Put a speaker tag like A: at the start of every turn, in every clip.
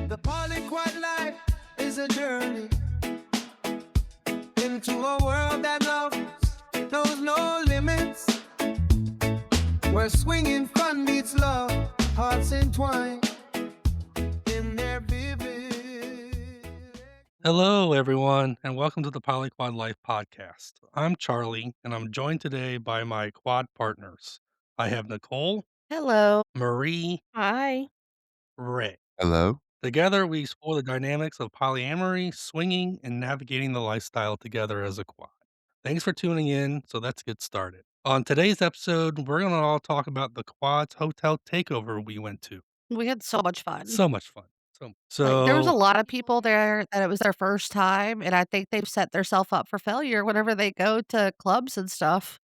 A: The polyquad life is a journey into a world that knows no limits. Where swinging fun meets love, hearts entwined in their vivid.
B: Hello, everyone, and welcome to the Polyquad Life podcast. I'm Charlie, and I'm joined today by my quad partners. I have Nicole,
C: Hello.
B: Marie,
C: Hi.
B: Ray.
D: Hello.
B: Together, we explore the dynamics of polyamory, swinging, and navigating the lifestyle together as a quad. Thanks for tuning in. So let's get started. On today's episode, we're going to all talk about the quad's hotel takeover we went to.
C: We had so much fun.
B: So much fun.
C: There was a
B: So
C: lot of people there that it was their first time, and I think they've set theirself up for failure whenever they go to clubs and stuff.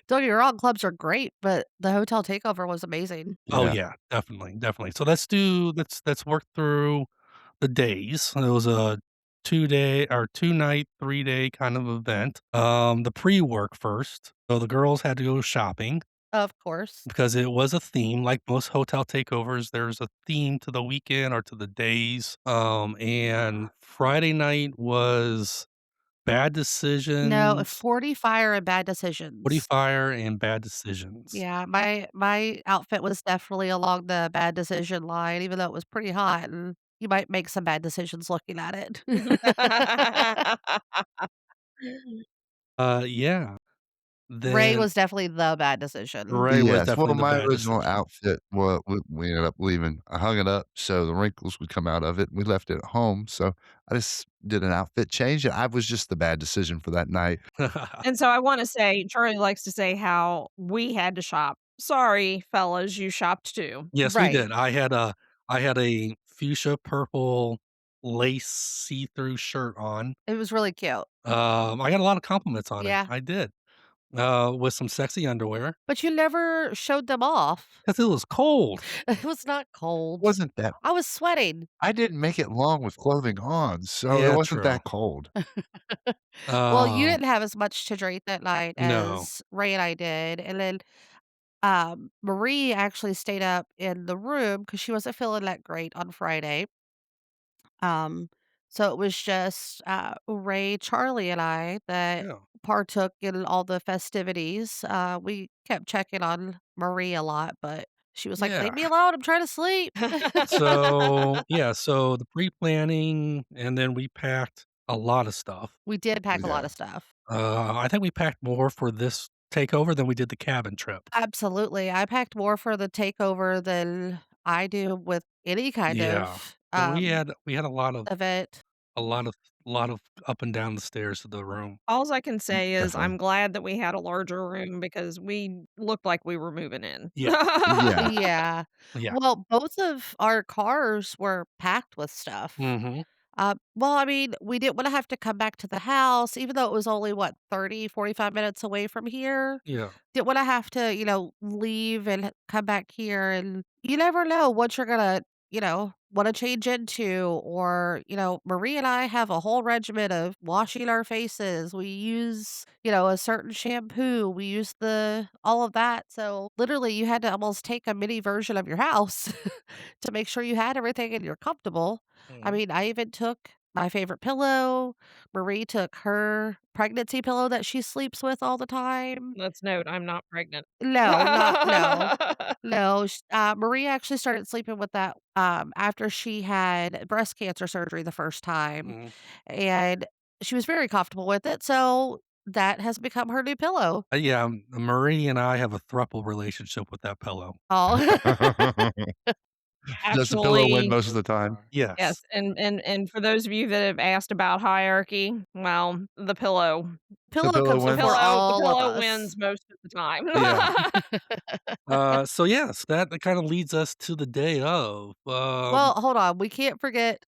C: Don't get me wrong, clubs are great, but the hotel takeover was amazing.
B: oh
D: Yeah.
B: yeah, definitely. So let's work through the days. It was a 2-day or 2-night, 3-day kind of event. The pre-work first. So the girls had to go shopping
C: Of course.
B: because it was a theme. Like most hotel takeovers, there's a theme to the weekend or to the days. And Friday night was bad
C: No,
B: decisions,
C: 40 fire and bad
B: woody
C: decisions.
B: fire, and bad decisions.
C: Yeah, my outfit was definitely along the bad decision line, even though it was pretty hot, and you might make some bad decisions looking at it.
B: Yeah.
C: Ray
B: Then
C: was definitely the bad decision.
B: Ray was
D: Yes.
B: definitely
D: Well,
B: the
D: my
B: bad
D: original
B: decision.
D: outfit, well, we ended up leaving. I hung it up so the wrinkles would come out of it. We left it at home, so I just did an outfit change, and I was just the bad decision for that night.
E: And so I wanna say, Charlie likes to say how we had to shop. Sorry, fellas, you shopped too.
B: Yes, we
C: Right.
B: did. I had a fuchsia purple lace see-through shirt on.
C: It was really cute.
B: I got a lot of compliments on it.
C: Yeah.
B: I did. With some sexy underwear
C: But you never showed them off.
B: because it was cold.
C: It was not cold.
D: Wasn't that
C: I was sweating.
D: I didn't make it long with clothing on, so it
B: Yeah,
D: wasn't
B: true.
D: that cold.
C: Well, you
B: Um,
C: didn't have as much to drink that night
B: no.
C: as Ray and I did, and then, Marie actually stayed up in the room because she wasn't feeling that great on Friday. Um, so it was just, Ray, Charlie, and I that
B: Yeah.
C: partook in all the festivities. We kept checking on Marie a lot, but she was like,
B: Yeah.
C: "Leave me alone, I'm trying to sleep."
B: So the pre-planning, and then we packed a lot of stuff.
C: We did pack a lot
D: Yeah.
C: of stuff.
B: I think we packed more for this takeover than we did the cabin trip.
C: Absolutely. I packed more for the takeover than I do with any kind
B: Yeah.
C: of,
B: We had
C: event.
B: a lot of up and down the stairs to the room.
E: Alls I can say is
D: Definitely.
E: I'm glad that we had a larger room because we looked like we were moving in.
B: Yeah,
D: Yeah.
C: Yeah.
B: yeah.
C: Well, both of our cars were packed with stuff.
B: Mhm.
C: Well, I mean, we didn't wanna have to come back to the house, even though it was only, what, 30, 45 minutes away from here?
B: Yeah.
C: Didn't wanna have to, leave and come back here, and you never know what you're gonna, wanna change into, or, Marie and I have a whole regimen of washing our faces. We use, a certain shampoo. We use all of that, so, literally, you had to almost take a mini version of your house to make sure you had everything and you're comfortable. I
B: Mhm.
C: mean, I even took my favorite pillow. Marie took her pregnancy pillow that she sleeps with all the time.
E: Let's note, I'm not pregnant.
C: No, no. Marie actually started sleeping with that, after she had breast cancer surgery the first time,
B: Mhm.
C: and she was very comfortable with it, so that has become her new pillow.
B: Yeah, Marie and I have a throuple relationship with that pillow.
C: Oh.
D: Does the pillow win
E: Actually,
D: most of the time?
E: yes,
B: Yes.
E: and for those of you that have asked about hierarchy, well,
D: The
C: Pillow
D: pillow
C: comes
E: the
D: wins?
C: before
E: pillow the
C: all of
E: pillow
C: us.
E: wins most of the time.
B: Yeah. So yes, that kinda leads us to the day of.
C: Well, hold on, we can't forget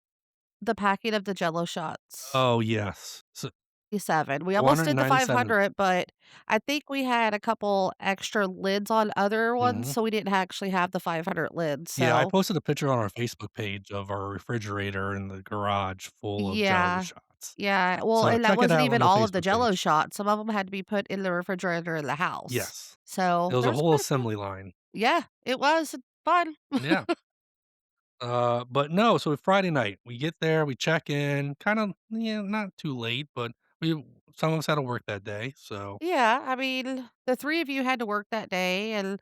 C: the packing of the Jello shots.
B: Oh, yes. So
C: 7. We almost did the
B: 497.
C: 500, but I think we had a couple extra lids on other ones,
B: Mhm.
C: so we didn't actually have the 500 lids,
B: Yeah, I
C: so
B: posted a picture on our Facebook page of our refrigerator in the garage full of Jello
C: yeah.
B: shots.
C: Yeah, well,
B: So
C: and that
B: check it
C: wasn't
B: out on
C: even
B: the
C: all of the
B: Facebook
C: Jello
B: page.
C: shots. Some of them had to be put in the refrigerator in the house.
B: Yes. It
C: So,
B: was a
C: there's
B: whole
C: quite a few.
B: assembly line.
C: Yeah, it was fun.
B: Yeah. But no, so Friday night, we get there, we check in, kind of, yeah, not too late, but we some of us had to work that day, so
C: Yeah, I mean, the 3 of you had to work that day and,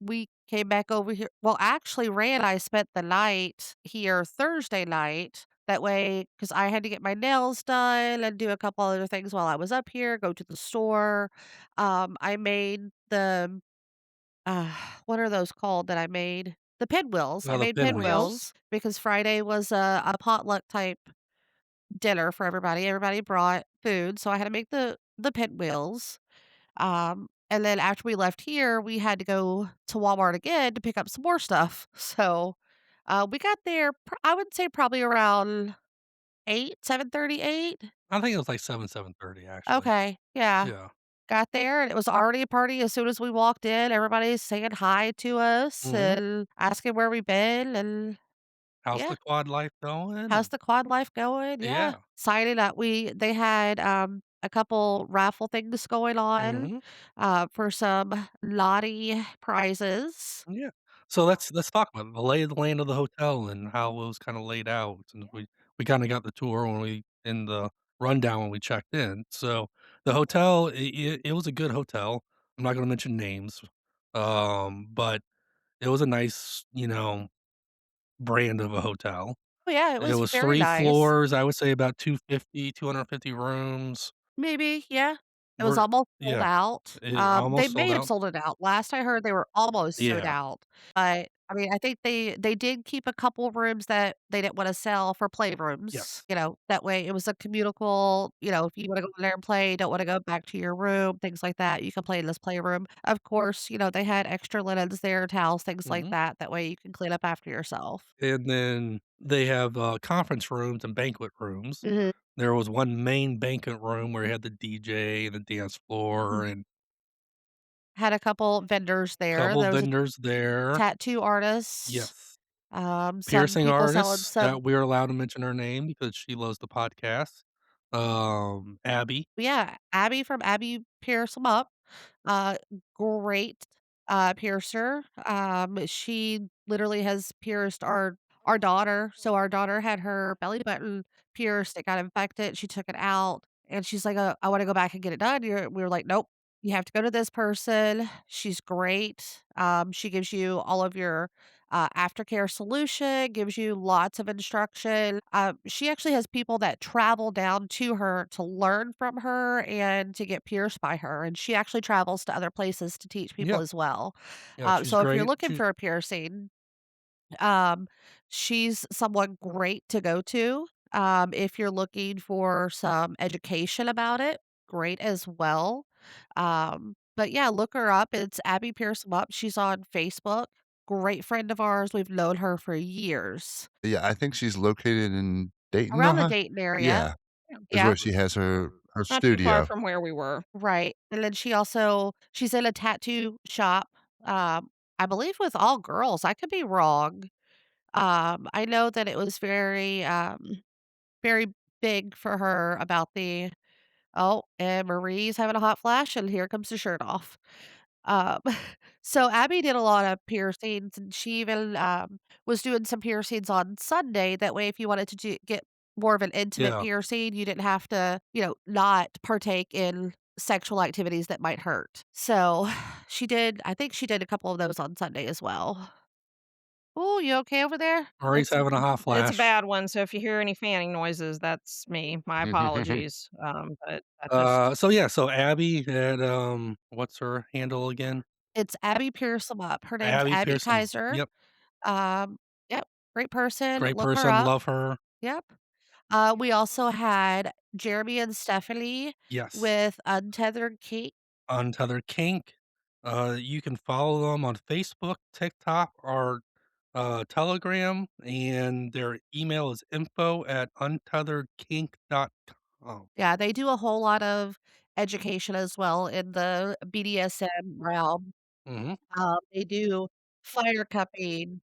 C: we came back over here well, actually, Ray and I spent the night here Thursday night. That way, because I had to get my nails done and do a couple other things while I was up here, go to the store. I made uh, what are those called that I made? The pinwheels. I
B: the
C: made
B: pinwheels.
E: Pinwheels.
C: pinwheels because Friday was a potluck type dinner for everybody. Everybody brought food, so I had to make the pinwheels. And then after we left here, we had to go to Walmart again to pick up some more stuff. So, we got there, I would say probably around 8, 7:38.
B: I think it was like 7:30, actually.
C: Okay, yeah.
B: Yeah.
C: Got there and it was already a party as soon as we walked in. Everybody's saying hi to us
B: Mhm.
C: and asking where we've been and
B: How's
C: yeah.
B: the quad life going?
C: How's
B: And
C: the quad life going? Yeah.
B: yeah.
C: Signing up. They had, a couple raffle things going on,
B: Mhm.
C: for some naughty prizes.
B: Yeah. So let's talk about the lay of the land of the hotel and how it was kinda laid out, since we kinda got the tour when we in the rundown when we checked in. So, the hotel, it was a good hotel. I'm not gonna mention names, but it was a nice, brand of a hotel.
C: Oh, yeah, it
B: It
C: was
B: was
C: very
B: 3
C: nice.
B: floors, I would say about 250 rooms.
C: Maybe, yeah. It was
B: We're
C: almost sold
B: yeah,
C: out.
B: it
C: They
B: almost
C: may
B: sold
C: have
B: out.
C: sold it out. Last I heard, they were almost sold
B: Yeah.
C: out. But, I mean, I think they did keep a couple rooms that they didn't wanna sell for playrooms,
B: Yes.
C: that way it was a communal, if you wanna go in there and play, don't wanna go back to your room, things like that, you can play in this playroom. Of course, they had extra linens there, towels, things like
B: Mhm.
C: that way you can clean up after yourself.
B: And then they have, conference rooms and banquet rooms.
C: Mhm.
B: There was one main banquet room where you had the DJ and the dance floor and
C: Had a couple vendors there.
B: couple
C: There was a
B: vendors there.
C: tattoo artist,
B: Yes.
C: some
B: Piercing
C: people selling
B: artists
C: some
B: that we're allowed to mention her name because she loves the podcast. Abby.
C: yeah, Abby from Abby Pierce 'em Up, uh, great, piercer. She literally has pierced our daughter. So our daughter had her belly button pierced, it got infected, she took it out, and she's like, I wanna go back and get it done." We were like, "Nope, you have to go to this person. She's great." She gives you all of your, aftercare solution, gives you lots of instruction. She actually has people that travel down to her to learn from her and to get pierced by her, and she actually travels to other places to teach people
B: Yeah.
C: as well.
B: Yeah, she's
C: So if you're
B: great.
C: looking for a piercing, um, she's someone great to go to. If you're looking for some education about it, great as well. But yeah, look her up. It's Abby Pearson Up. She's on Facebook. Great friend of ours. We've known her for years.
D: Yeah, I think she's located in Dayton,
C: Around the
D: Ohio?
C: Dayton area.
D: Yeah,
E: Yeah.
D: is
C: Yeah,
D: where she has her
E: Not too far
D: studio.
E: from where we were.
C: right. And then she's in a tattoo shop. I believe with all girls. I could be wrong. I know that it was very big for her about "Oh, and Marie's having a hot flash, and here comes the shirt off." Um, so Abby did a lot of piercings, and she even, was doing some piercings on Sunday, that way if you wanted to get more of an intimate
B: Yeah.
C: piercing, you didn't have to, not partake in sexual activities that might hurt. So, I think she did a couple of those on Sunday as well. "Ooh, you okay over there?"
B: Marie's
E: It's
B: having a hot
E: it's a
B: flash.
E: bad one, so if you hear any fanning noises, that's me. My apologies. But that just
B: So yeah, so Abby had, what's her handle again?
C: It's Abby Pearsall Up. Her name's
B: Abby
C: Abby
B: Pearson.
C: Kaiser.
B: Yep.
C: Um, yep, great person,
B: Great
C: look her
B: person,
C: up.
B: love her.
C: Yep. We also had Jeremy and Stephanie
B: Yes.
C: with Untethered Kink.
B: Untethered Kink. You can follow them on Facebook, TikTok, or, Telegram, and their email is info@untetheredkink.com.
C: Yeah, they do a whole lot of education as well in the BDSM realm.
B: Mhm.
C: They do fire cupping.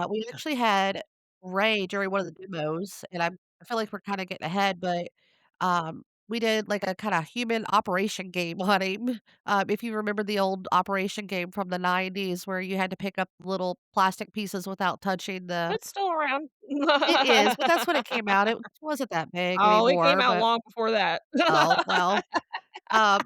C: We actually had Ray during one of the demos, and I feel like we're kinda getting ahead, but, we did like a kinda human operation game on him. If you remember the old operation game from the '90s where you had to pick up little plastic pieces without touching the
E: It's still around.
C: It is, but that's when it came out. It wasn't that big
E: Oh, it came
C: anymore,
E: out
C: but
E: long before that.
C: oh, well.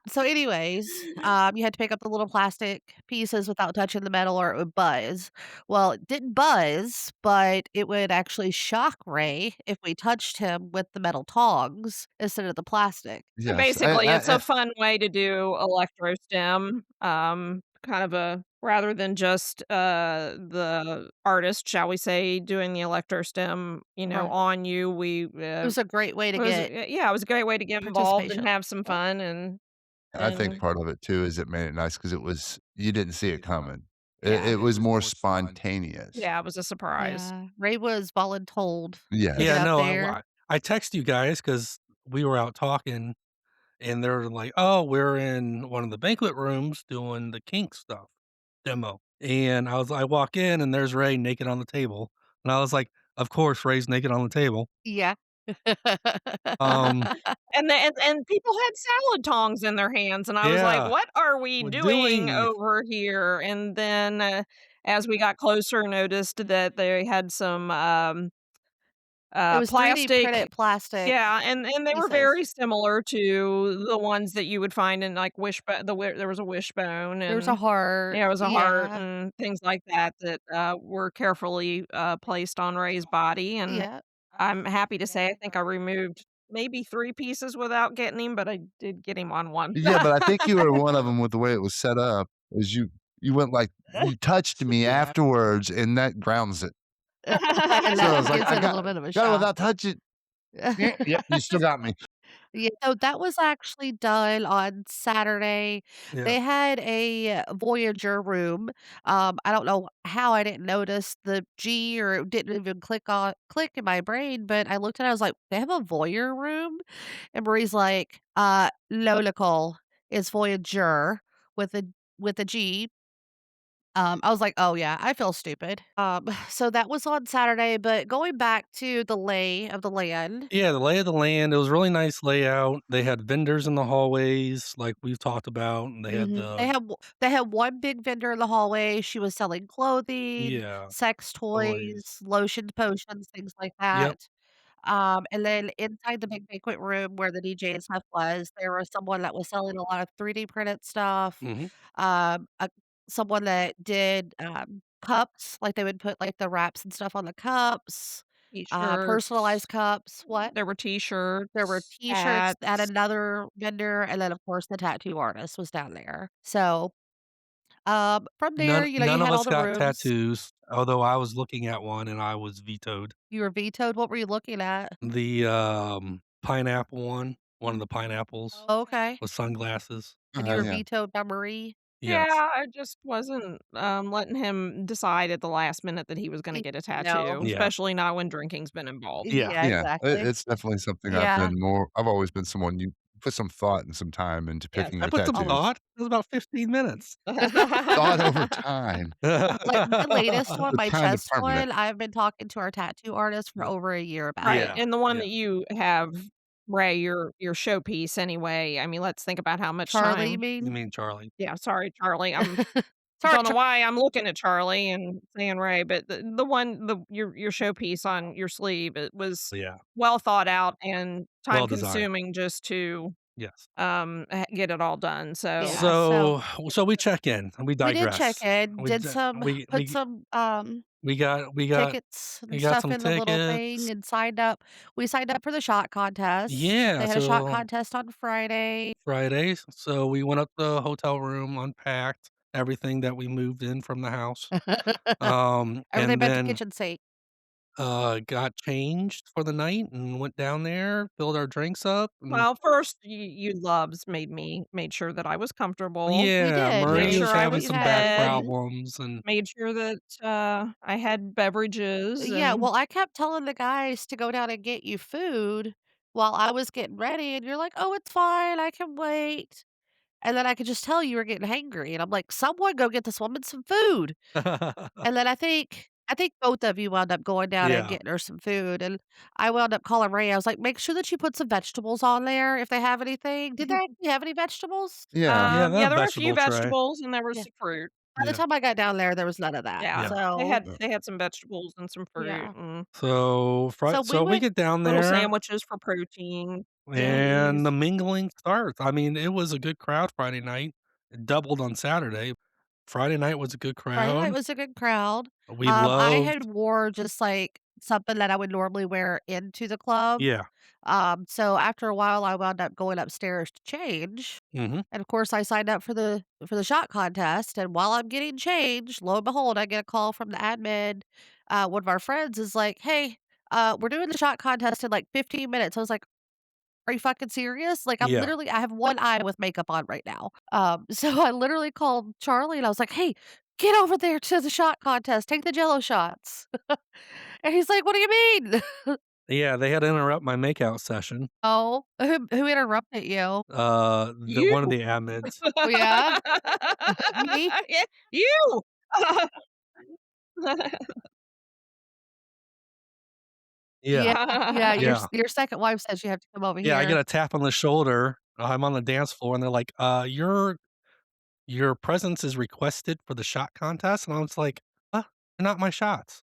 C: So anyways, you had to pick up the little plastic pieces without touching the metal or it would buzz. Well, it didn't buzz, but it would actually shock Ray if we touched him with the metal tongs instead of the plastic.
E: So,
D: Yes,
E: basically, it's a fun way to do electrostim, kind of a rather than just, the artist, shall we say, doing the electrostim,
C: Right.
E: on you,
C: It was a great way to
E: it was
C: get
E: yeah, it was a great way to get involved and
C: participation.
E: have some
C: Yep.
E: fun
D: I think
E: and
D: part of it too is it made it nice because it was you didn't see it coming.
E: yeah.
D: It was more spontaneous.
E: Yeah, it was a surprise.
C: Yeah. Ray was voluntold to get
B: Yeah,
D: Yes.
C: up
B: no,
C: there.
B: I text you guys because we were out talking, and they're like, "Oh, we're in one of the banquet rooms doing the kink stuff demo." And I walk in, and there's Ray naked on the table, and I was like, "Of course, Ray's naked on the table."
C: Yeah.
B: Um,
E: And people had salad tongs in their hands, and I was like,
B: yeah,
E: "What are we
B: we're
E: doing
B: doing
E: over here?" And then, as we got closer, noticed that they had some,
C: It was 3D
E: plastic
C: printed plastic
E: yeah, and they were
C: pieces.
E: very similar to the ones that you would find in, like, there was a wishbone
C: There was a
E: and
C: heart.
E: yeah, it was a heart
C: Yeah.
E: and things like that that, were carefully, placed on Ray's body, and
C: Yeah.
E: I'm happy to say I think I removed maybe 3 pieces without getting him, but I did get him on one.
D: Yeah, but I think you were one of them with the way it was set up, is you went like, "You touched me afterwards," and that grounds it.
C: And
D: So I
C: that
D: was like,
C: gives
D: "I
C: it a little bit of a
D: got it
C: shock.
D: without touching." Yeah, yep, you still got me.
C: Yeah, so that was actually done on Saturday.
B: yeah.
C: They had a Voyager room. I don't know how I didn't notice the G or it didn't even click in my brain, but I looked at it, I was like, "They have a voyeur room?" And Marie's like, no, Nicole, it's Voyager with a G." I was like, "Oh, yeah, I feel stupid." So that was on Saturday, but going back to the lay of the land.
B: Yeah, the lay of the land, it was really nice layout. They had vendors in the hallways like we've talked about, and they had
C: Mhm.
B: the
C: They had one big vendor in the hallway, she was selling clothing,
B: yeah,
C: sex
B: toys.
C: toys, lotions, potions, things like that.
B: Yep,
C: And then inside the big banquet room where the DJ and stuff was, there was someone that was selling a lot of 3D printed stuff,
B: mhm.
C: a someone that did, cups, like, they would put, like, the wraps and stuff on the cups, personalized
E: T-shirts,
C: cups. What?
E: there were
C: There were
E: T-shirts,
C: T-shirts at
E: hats.
C: another vendor, and then, of course, the tattoo artist was down there. So, from there, you
B: None of
C: had all
B: us
C: the
B: got
C: rooms.
B: tattoos, although I was looking at one and I was vetoed.
C: You were vetoed. What were you looking at?
B: The, pineapple one of the pineapples
C: Oh, okay.
B: with sunglasses.
C: And you were
D: Yeah.
C: vetoed by Marie?
B: Yes.
E: Yeah, I just wasn't, letting him decide at the last minute that he was gonna
C: Y
E: get a
C: no.
E: tattoo,
B: Yeah.
E: especially not when drinking's been involved.
B: Yeah.
C: Yeah,
D: Yeah,
C: exactly.
D: it's definitely something
C: Yeah.
D: I've always been someone you put some thought and some time into
C: Yes,
D: picking
B: I
D: your
B: put some
C: always.
D: tattoos.
B: thought. It was about 15 minutes.
D: Thought over time,
C: Like, my latest one,
D: the
C: my
D: time to
C: chest
D: permanent.
C: one, I've been talking to our tattoo artist for
B: Yeah.
C: over a year about
E: Right,
C: it.
B: Yeah.
E: and the one
B: Yeah.
E: that you have, Ray, your showpiece anyway, I mean, let's think about how much
C: Charlie, you
E: time
B: You
C: mean?
B: mean Charlie.
E: yeah, sorry, Charlie,
C: Sorry,
E: don't know why I'm looking at Charlie and saying Ray, but the one your showpiece on your sleeve, it was
B: Yeah.
E: well thought out and time
B: Well designed.
E: consuming just to,
B: Yes.
E: get it all done, so
C: Yeah, so
B: So we check in and we
C: we did check
B: digress.
C: in,
B: We
C: did
B: d
C: some put some,
B: we got we got
C: tickets
B: we
C: and
B: got
C: stuff
B: some
C: in the little
B: tickets.
C: thing and signed up. We signed up for the shot contest.
B: Yeah,
C: They had a shot
B: so
C: contest on Friday.
B: Fridays. So we went up to the hotel room, unpacked everything that we moved in from the house.
C: Everything
B: And
C: but the
B: then,
C: kitchen sink.
B: got changed for the night and went down there, filled our drinks up, and
E: well, first, you loves made sure that I was comfortable,
C: We
B: yeah,
C: did. You
E: made
B: Marie
C: made
B: was
E: sure
C: sure
E: I
B: having
C: that
E: was
C: you
B: some
C: had
B: back
E: fed,
C: everything.
B: problems and
E: made sure that, I had beverages
C: Yeah,
E: and
C: well, I kept telling the guys to go down and get you food while I was getting ready, and you're like, "Oh, it's fine, I can wait." And then I could just tell you were getting hangry, and I'm like, "Someone go get this woman some food." And then I think I think both of you wound up going down and
B: Yeah.
C: getting her some food, and I wound up calling Ray. I was like, "Make sure that you put some vegetables on there if they have anything." Did they actually have any vegetables?
D: Yeah.
B: Yeah, that
E: Yeah, there were a few
B: vegetable tray.
E: vegetables and there was
C: Yeah.
E: some fruit.
C: By the
B: Yeah.
C: time I got down there was none of that.
E: Yeah,
B: Yeah.
C: So,
E: they had some vegetables and some fruit
C: yeah.
E: and
C: So we
B: So we
C: went
B: get down
E: little
B: there
E: sandwiches for protein,
B: and the
E: candies.
B: mingling starts. I mean, it was a good crowd Friday night. It doubled on Saturday. Friday night was a good
C: Friday night
B: crowd.
C: was a good crowd.
B: We
C: I had
B: loved
C: wore just, like, something that I would normally wear into the club.
B: yeah.
C: So after a while, I wound up going upstairs to change,
B: Mhm.
C: and of course, I signed up for the shot contest, and while I'm getting changed, lo and behold, I get a call from the admin. One of our friends is like, "Hey, we're doing the shot contest in, like, 15 minutes." I was like, "Are you fucking serious?" Like,
B: Yeah.
C: I have one eye with makeup on right now. So I literally called Charlie, and I was like, "Hey, get over there to the shot contest, take the Jello shots." And he's like, "What do you mean?"
B: Yeah, they had to interrupt my makeout session.
C: "Oh, who interrupted you?"
B: The
E: You.
B: one of the admins.
C: "Oh, yeah? Me?"
E: Yeah, you.
B: Yeah.
C: "Yeah, yeah,
B: Yeah.
C: your second wife says you have to come over
B: Yeah, I get
C: here."
B: a tap on the shoulder. I'm on the dance floor, and they're like, your presence is requested for the shot contest." And I was like, "Huh? They're not my shots."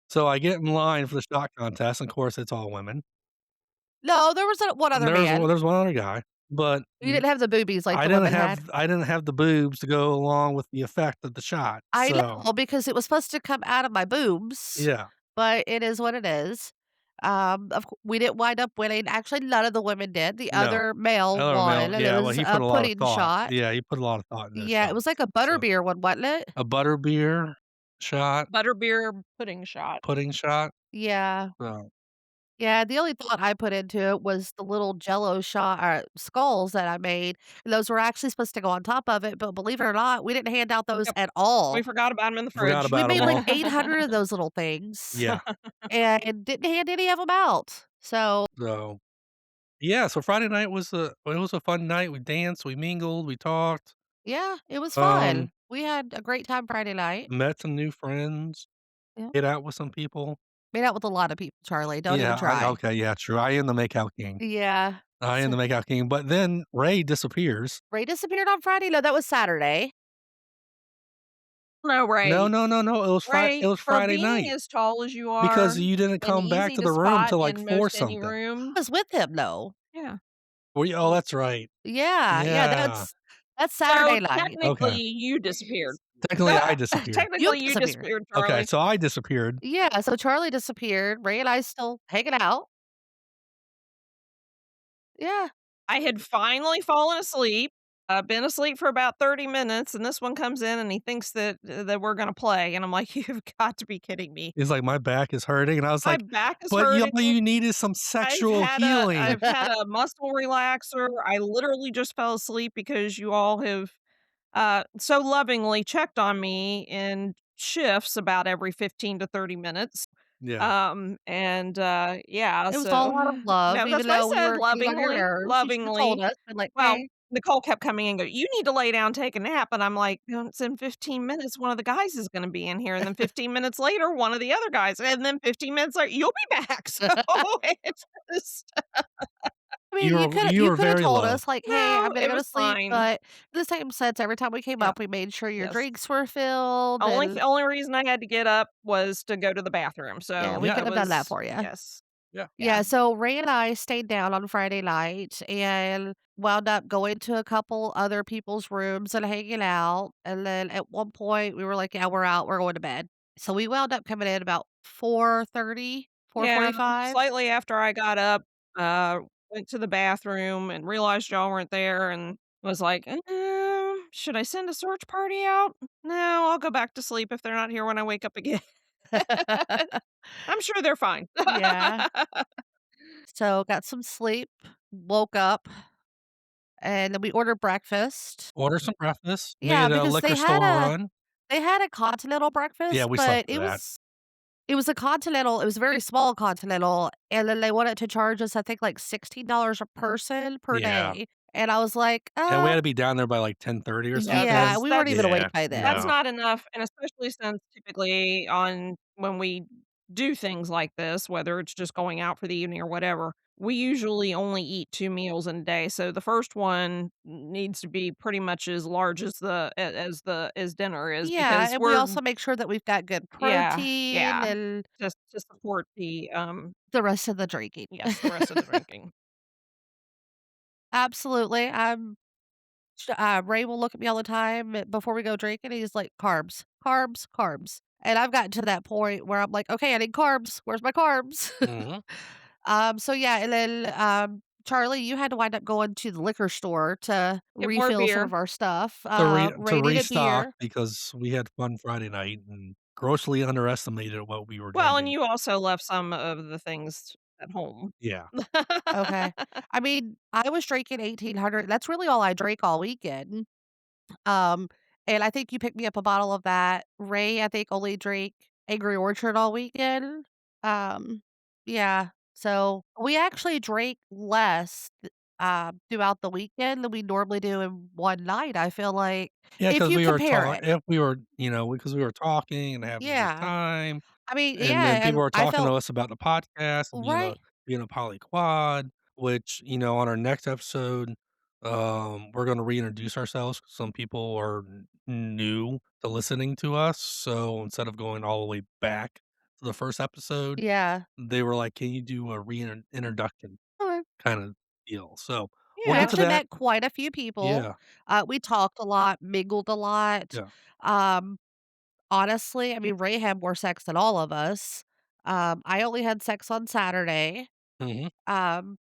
B: So I get in line for the shot contest, and of course, it's all women.
C: No, there was, one
B: And
C: other man.
B: there's one other guy, but
C: You didn't have the boobies like the women had.
B: I didn't have the boobs to go along with the effect of the shot,
C: I
B: so
C: know, because it was supposed to come out of my boobs,
B: yeah.
C: but it is what it is. We didn't wind up winning. Actually, none of the women did. The
B: No.
C: other male
B: Other
C: won,
B: male,
C: and it
B: yeah, well,
C: was
B: he put
C: a
B: a lot of
C: pudding
B: thought.
C: shot.
B: Yeah, he put a lot of thought in those
C: Yeah, it was like
B: shots,
C: a
B: so
C: butterbeer one, wasn't it?
B: a butterbeer shot,
E: Butterbeer pudding shot.
B: pudding shot,
C: Yeah.
B: so
C: Yeah, the only thought I put into it was the little Jello shot skulls that I made, and those were actually supposed to go on top of it, but believe it or not, we didn't hand out those
E: Yep,
C: at
E: we
C: all.
E: forgot about 'em in the
B: forgot
E: fridge.
C: We
B: about them
C: made like
B: all.
C: 800 of those little things
B: Yeah,
C: and didn't hand any of them out. So,
B: so yeah, so Friday night was it was a fun night. We danced, we mingled, we talked,
C: yeah, it was
B: um,
C: fun. We had a great time Friday night.
B: met some new friends,
C: Yeah.
B: hit out with some people.
C: Made out with a lot of people, Charlie, don't even
B: Yeah, I
C: try.
B: okay, yeah, true. I am the makeout king.
C: Yeah.
B: I am
C: So
B: the makeout king, but then Ray disappears.
C: Ray disappeared on Friday? No, that was Saturday.
E: No,
B: No,
E: Ray.
B: no, no, no, it
E: Ray,
B: was
E: for
B: Friday
E: being
B: night
E: as tall as you
B: because
E: are
B: you didn't
E: and
B: come back
E: easy
B: to
E: to
B: the room
E: spot
B: till, like,
E: in
B: 4
E: most any
B: something.
C: I
E: room.
C: was with him, though.
E: Yeah.
B: Were you oh, that's right.
C: Yeah, yeah,
B: Yeah.
C: that's
E: So,
C: Saturday night.
E: technically,
B: Okay.
E: you disappeared.
B: Technically, I disappeared.
C: You
E: Technically, you
C: disappeared.
E: disappeared,
B: Okay,
E: Charlie.
B: so I disappeared.
C: Yeah, so Charlie disappeared, Ray and I still hanging out. Yeah.
E: I had finally fallen asleep, been asleep for about 30 minutes, and this one comes in and he thinks that we're gonna play, and I'm like, "You've got to be kidding me.
B: He's like, "My back is hurting," and I was
E: My
B: like,
E: back is
B: "But you
E: hurting.
B: all you need is some sexual healing."
E: I've had a muscle relaxer. I literally just fell asleep because you all have, so lovingly checked on me in shifts about every 15 to 30 minutes.
B: Yeah.
E: Yeah,
C: It was all
E: so
C: out of love,
E: no,
C: even
E: that's why I
C: though
E: said
C: we got on your
E: lovingly,
C: nerves. You should have told
E: lovingly.
C: us, been like,
E: Well,
C: "Hey."
E: Nicole kept coming in and go, "You need to lay down, take a nap," and I'm like, It's in 15 minutes, one of the guys is gonna be in here," and then 15 minutes later, one of the other guys, and then 15 minutes later, "You'll be back." So it's just
C: I mean,
B: You
C: you
B: were
C: coulda
B: very
C: told
B: low.
C: us, like, "Hey, I'm
E: no,
C: gonna
E: it
C: go to
E: was
C: sleep,"
E: fine.
C: but in the same sense, every time we came
E: Yeah,
C: up, we made sure your
E: yes.
C: drinks were filled, and
E: Only reason I had to get up was to go to the bathroom,
C: yeah,
E: so
C: we
B: Yeah.
C: couldn't
E: it
C: have done that
E: was
C: for you.
E: yes.
B: Yeah.
E: Yeah.
C: Yeah, so Ray and I stayed down on Friday night and wound up going to a couple other people's rooms and hanging out, and then at one point, we were like, "Yeah, we're out, we're going to bed." So we wound up coming in about 4:30,
E: Yeah,
C: 4:45.
E: slightly after I got up, uh, went to the bathroom and realized y'all weren't there and was like, should I send a search party out? No, I'll go back to sleep if they're not here when I wake up again." I'm sure they're fine.
C: Yeah. So got some sleep, woke up, and then we ordered breakfast.
B: Order some breakfast,
C: Yeah,
B: made a
C: because
B: liquor store run.
C: they had a continental
B: Yeah,
C: breakfast,
B: we slept
C: but
B: through that.
C: it was a continental, it was a very small continental, and then they wanted to charge us, I think, like $16 a person per
B: Yeah.
C: day, And I was like,
B: Yeah, we had to be down there by, like, 10:30 or
E: Yeah,
C: yeah,
B: something.
C: we weren't even awake by
E: that's
B: No.
C: then.
E: not enough, and especially since typically on when we do things like this, whether it's just going out for the evening or whatever, we usually only eat 2 meals in a day, so the first one needs to be pretty much as large as as dinner is
C: Yeah,
E: because
C: and we
E: we're
C: also make sure that we've got good
E: yeah,
C: protein
E: yeah,
C: and
E: just to support the,
C: the rest of the drinking.
E: yes, the rest of the drinking.
C: Absolutely. Ray will look at me all the time before we go drinking. He's like, carbs, carbs, carbs. And I've gotten to that point where I'm like, okay, I need carbs. Where's my carbs?
B: Mhm.
C: So yeah, and then Charlie, you had to wind up going to the liquor store to
E: Get more
C: refill some
E: beer.
C: of our stuff.
B: To
C: Ray needed
B: restock
C: beer.
B: because we had fun Friday night and grossly underestimated what we were
E: Well, and
B: drinking.
E: you also left some of the things at home.
B: Yeah.
C: Okay. I mean, I was drinking 1800. That's really all I drank all weekend. Um, and I think you picked me up a bottle of that. Ray, I think, only drank Angry Orchard all weekend. Um, yeah. So we actually drank less throughout the weekend than we normally do in one night. I feel like
B: Yeah,
C: if
B: because
C: you
B: we were
C: compare
B: talk
C: it.
B: if we were because we were talking and having a good
C: Yeah.
B: time,
C: I mean,
B: and then
C: yeah,
B: people
C: and
B: were
C: I
B: talking to
C: felt
B: us about the podcast and
C: right.
B: being a polyquad, which, on our next episode, we're gonna reintroduce ourselves 'cause some people are new to listening to us, so instead of going all the way back to the first episode,
C: Yeah.
B: they were like, "Can you do a introduction
C: Okay.
B: kinda deal?" So, we'll
C: We
B: get
E: Yeah.
B: to
C: actually
B: that.
C: met quite a few people.
B: Yeah,
C: We talked a lot, mingled a lot.
B: yeah.
C: Um, Honestly, I mean, Ray had more sex than all of us. I only had sex on Saturday.
B: Mhm.
C: Um,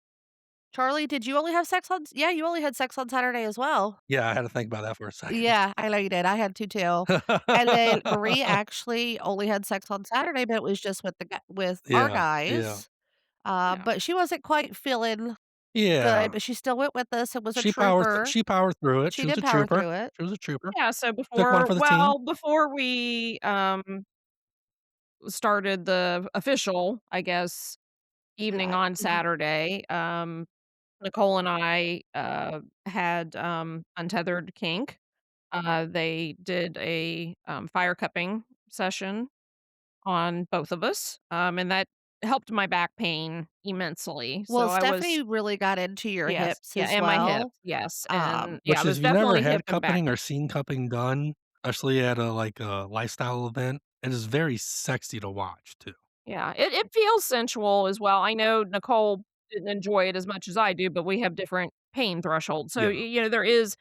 C: Charlie, did you only have sex on yeah, you only had sex on Saturday as well.
B: Yeah, I had to think about that for a second.
C: Yeah, I know you did. I had to too. And then Marie actually only had sex on Saturday, but it was just with with our
B: Yeah, yeah,
C: guys.
E: Yeah.
C: But she wasn't quite feeling good,
B: yeah.
C: but she still went with us and was a trooper.
B: She powered through it.
C: She
B: She was
C: did
B: a
C: power
B: trooper.
C: through it.
B: She was a trooper.
E: Yeah, so
B: Took one for the team.
E: before we, started the official, I guess, evening
C: God.
E: on Saturday, Nicole and I, had, untethered kink. They did a, fire cupping session on both of us, and that helped my back pain immensely,
C: Well,
E: so I was
C: Stephanie really got into your
E: yes,
C: hips
E: yeah,
C: as
E: and my hips,
C: well.
E: yes, and
C: Um,
E: yeah,
B: Which
E: it
B: is
E: was
B: if you've never
E: definitely hip
B: had
E: and back.
B: cupping or seen cupping done, especially at a lifestyle event, it is very sexy to watch too.
E: Yeah, it feels sensual as well. I know Nicole didn't enjoy it as much as I do, but we have different pain thresholds. So,
B: Yeah.
E: there is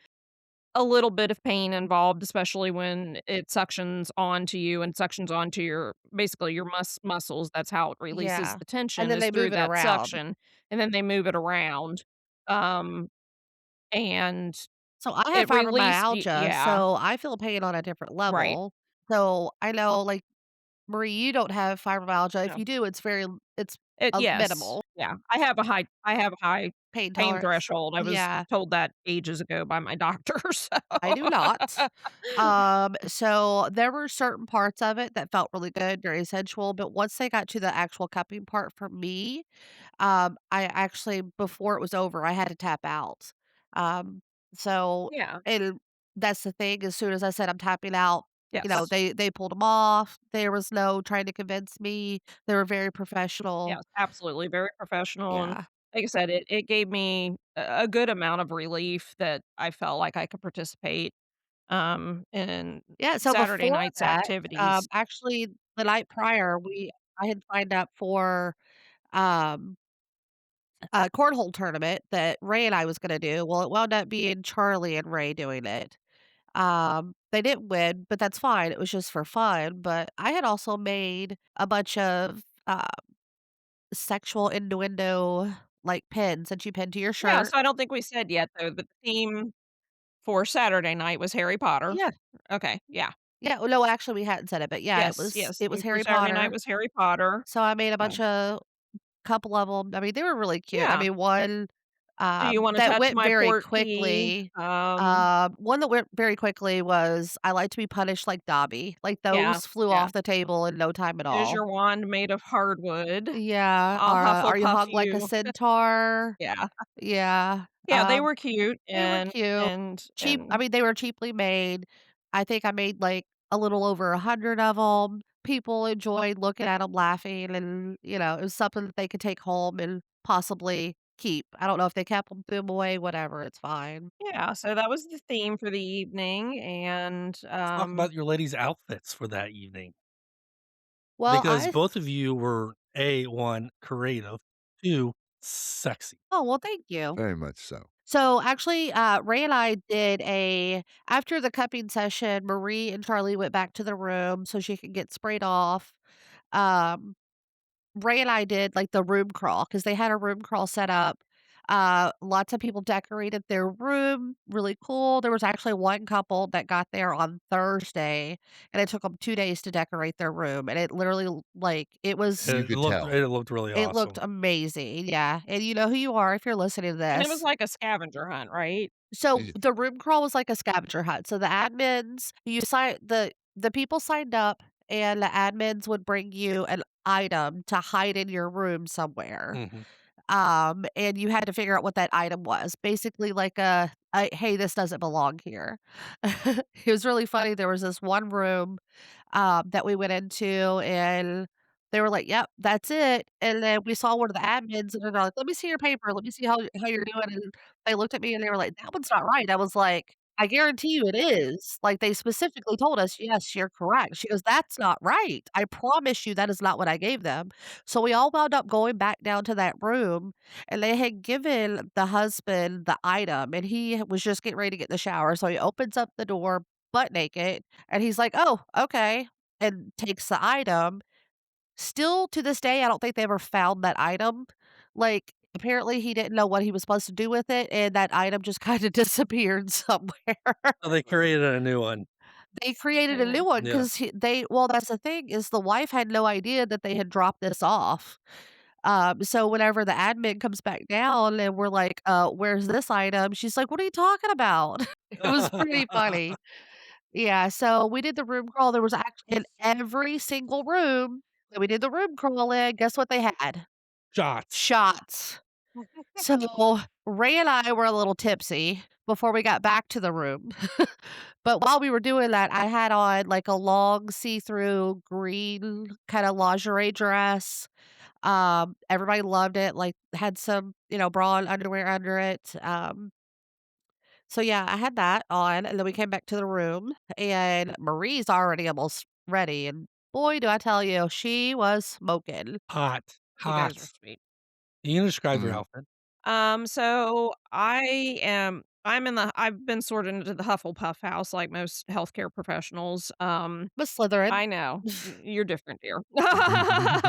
E: a little bit of pain involved, especially when it suctions onto you and suctions onto your basically your muscles. That's how it releases
C: yeah.
E: the
C: And
E: tension
C: then
E: is
C: they
E: through
C: move it
E: that
C: around.
E: suction, and then they move it around. Um, and
C: So I have
E: it released
C: fibromyalgia,
E: yeah,
C: so I feel pain on a different
E: right.
C: level. So I know, like, Marie, you don't have fibromyalgia. If
E: No.
C: you do, it's
E: It yes.
C: minimal
E: Yeah. I have a high
C: pain
E: pain
C: tolerance.
E: threshold. I was
C: Yeah,
E: told that ages ago by my doctor, so
C: I do not. So there were certain parts of it that felt really good, very sensual, but once they got to the actual cupping part for me, I actually before it was over, I had to tap out. Um, so
E: Yeah.
C: and that's the thing, as soon as I said I'm tapping out,
E: Yes.
C: they pulled them off. There was no trying to convince me. They were very professional.
E: Yes, absolutely, very professional, and
C: Yeah.
E: like I said, it gave me a good amount of relief that I felt like I could participate, in
C: Yeah, so
E: Saturday
C: before
E: night's
C: that,
E: activities.
C: actually the night prior, I had signed up for, um, a cornhole tournament that Ray and I was gonna do. Well, it wound up being Charlie and Ray doing it. They didn't win, but that's fine. It was just for fun. But I had also made a bunch of sexual innuendo like pins that you pin to your
E: Yeah,
C: shirt.
E: so I don't think we said yet, though, but the theme for Saturday night was Harry Potter.
C: Yeah.
E: Okay, yeah.
C: Yeah. Well, no, actually we hadn't said it, but yeah,
E: Yes, yes,
C: it was
E: theme for
C: Harry
E: Saturday night
C: Potter.
E: was Harry Potter.
C: So I made a
E: So
C: bunch of couple of them. I mean, they were really cute. I
E: yeah.
C: mean, one
E: Do you wanna
C: that
E: touch
C: went
E: my
C: very
E: port key?
C: quickly. One that went very quickly was, "I like to be punished like Dobby." Like,
E: Yeah,
C: those flew
E: yeah.
C: off the table in no time at
E: Is
C: all.
E: your wand made of hardwood?
C: Yeah,
E: I'll
C: "Are you
E: Hufflepuff
C: hung like a
E: you.
C: centaur?"
E: Yeah.
C: Yeah,
E: Yeah, they were cute
C: they were
E: and
C: cute.
E: and
C: Cheap I
E: and
C: mean, they were cheaply made. I think I made, like, a little over 100 of them. People enjoyed looking at them, laughing, and, it was something that they could take home and possibly keep. I don't know if they kept them, threw 'em away, whatever, it's fine.
E: yeah, so that was the theme for the evening,
B: Let's talk about your ladies' outfits for that evening,
C: Well,
B: because
C: I
B: both of you were A, 1, creative, 2, sexy.
C: Oh, well, thank you.
D: Very much so.
C: So, actually, Ray and I did a after the cupping session, Marie and Charlie went back to the room so she could get sprayed off. Um Ray and I did, like, the room crawl because they had a room crawl set up. Lots of people decorated their room, really cool. There was actually one couple that got there on Thursday, and it took them 2 days to decorate their room, and it literally,
D: You could tell.
B: It looked really
C: it looked
B: awesome.
C: amazing, yeah, and you know who you are if you're listening to
E: and it was
C: this.
E: like a scavenger hunt, right?
C: So,
D: Y
C: the room crawl was like a scavenger hunt. So, the admins you sign the people signed up, and the admins would bring you an item to hide in your room somewhere.
B: Mhm.
C: And you had to figure out what that item was. Basically like "Hey, this doesn't belong here." It was really funny. There was this one room, that we went into, and they were like, "Yep, that's it." And then we saw one of the admins, and they're like, "Let me see your paper. Let me see how you're doing." And they looked at me, and they were like, "That one's not right." I was like, "I guarantee you it is." Like, they specifically told us, "Yes, you're correct." She goes, "That's not right. I promise you that is not what I gave them." So we all wound up going back down to that room, and they had given the husband the item, and he was just getting ready to get in the shower. So he opens up the door butt naked, and he's like, "Oh, okay," and takes the item. Still to this day, I don't think they ever found that item. Like, apparently he didn't know what he was supposed to do with it, and that item just kinda disappeared somewhere.
B: So they created a new one.
C: They created a new
E: Man.
C: one
B: Yeah.
C: 'cause that's the thing is the wife had no idea that they had dropped this off. So whenever the admin comes back down and we're like, "Where's this item?" She's like, "What are you talking about?" It was pretty funny. Yeah, so we did the room crawl. There was actually in every single room that we did the room crawl in, guess what they had?
B: Shots.
C: Shots. So, Ray and I were a little tipsy before we got back to the room. But while we were doing that, I had on, like, a long see-through green kinda lingerie dress. Everybody loved it, like, had some, bra and underwear under it. So yeah, I had that on, and then we came back to the room, and Marie's already almost ready, and boy, do I tell you, she was smoking.
B: Hot.
E: You guys are
B: Hot.
E: sweet.
B: You can describe your
D: Mhm.
B: outfit.
E: So I've been sorted into the Hufflepuff house like most healthcare professionals.
C: Was Slytherin.
E: I know. You're different, dear.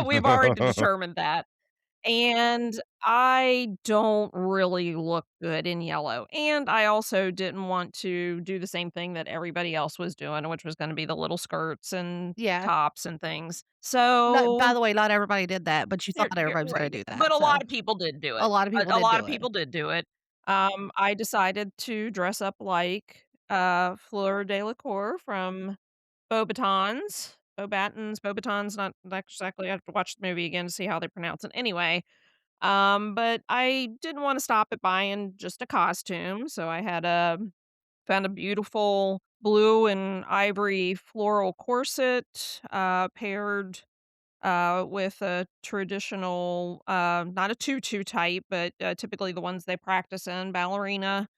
E: We've already determined that. And I don't really look good in yellow. And I also didn't want to do the same thing that everybody else was doing, which was gonna be the little skirts and
C: Yeah.
E: tops and things.
C: Not by
E: So
C: the way, not everybody did that, but you thought
E: you're
C: everybody was gonna
E: right,
C: do that,
E: but a lot
C: so
E: of people did do
C: a
E: it.
C: lot of people
E: A
C: did
E: lot
C: do
E: of
C: it.
E: people did do it. I decided to dress up like, Fleur Delacour from Beauxbatons, not exactly, I have to watch the movie again to see how they pronounce it. Anyway, but I didn't wanna stop at buying just a costume, so I found a beautiful blue and ivory floral corset, paired with a traditional, not a tutu type, but typically the ones they practice in, ballerina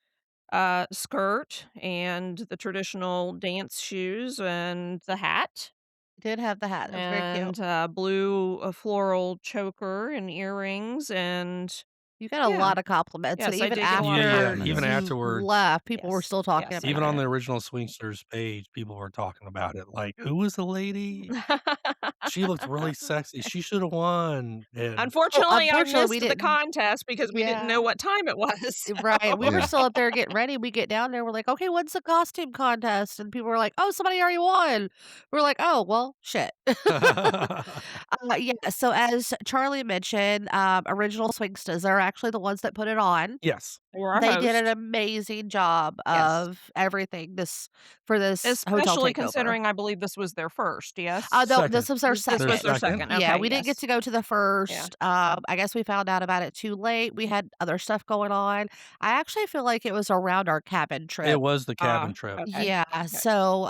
E: skirt and the traditional dance shoes and the hat
C: Did have the hat, that was very cute.
E: and blue floral choker and earrings. And
C: You got a
E: yeah,
C: lot of compliments, and
E: yes, I
C: even
E: did get a lot of
B: Yeah,
C: after
B: even
E: compliments.
C: you
B: afterwards,
C: left, people were
E: Yes,
C: still talking
E: yes, I
B: even
C: about
B: on
C: it.
B: the original Swingsters page, people were talking about it, like, "Who was the lady?"
E: did.
B: she looked really sexy. She should have won. And
C: Oh,
E: Unfortunately, I
C: unfortunately, we
E: missed the
C: didn't.
E: contest because we didn't know
C: Yeah.
E: what time it was,
C: Right, we
E: so
C: were
D: Yeah.
C: still up there getting ready, we get down there, we're like, "Okay, when's the costume contest?" And people were like, "Oh, somebody already won." We're like, "Oh, well, shit." Yeah, so as Charlie mentioned, Original Swingstas are actually the ones that put it on.
B: yes.
E: they were our
C: They did an
E: host.
C: amazing job
E: Yes.
C: of everything for this hotel
E: Especially
C: takeover.
E: considering I believe this was their first, yes?
C: No,
B: Second.
C: this was our
E: This
B: Their
E: was
C: second.
E: their
B: second.
E: second,
C: Yeah,
E: okay,
C: we didn't get
E: yes.
C: to go to the
E: Yeah.
C: first. I guess we found out about it too late. We had other stuff going on. I actually feel like it was around our cabin
B: It
C: trip.
B: was the cabin trip.
E: Okay,
C: Yeah,
E: okay.
C: so,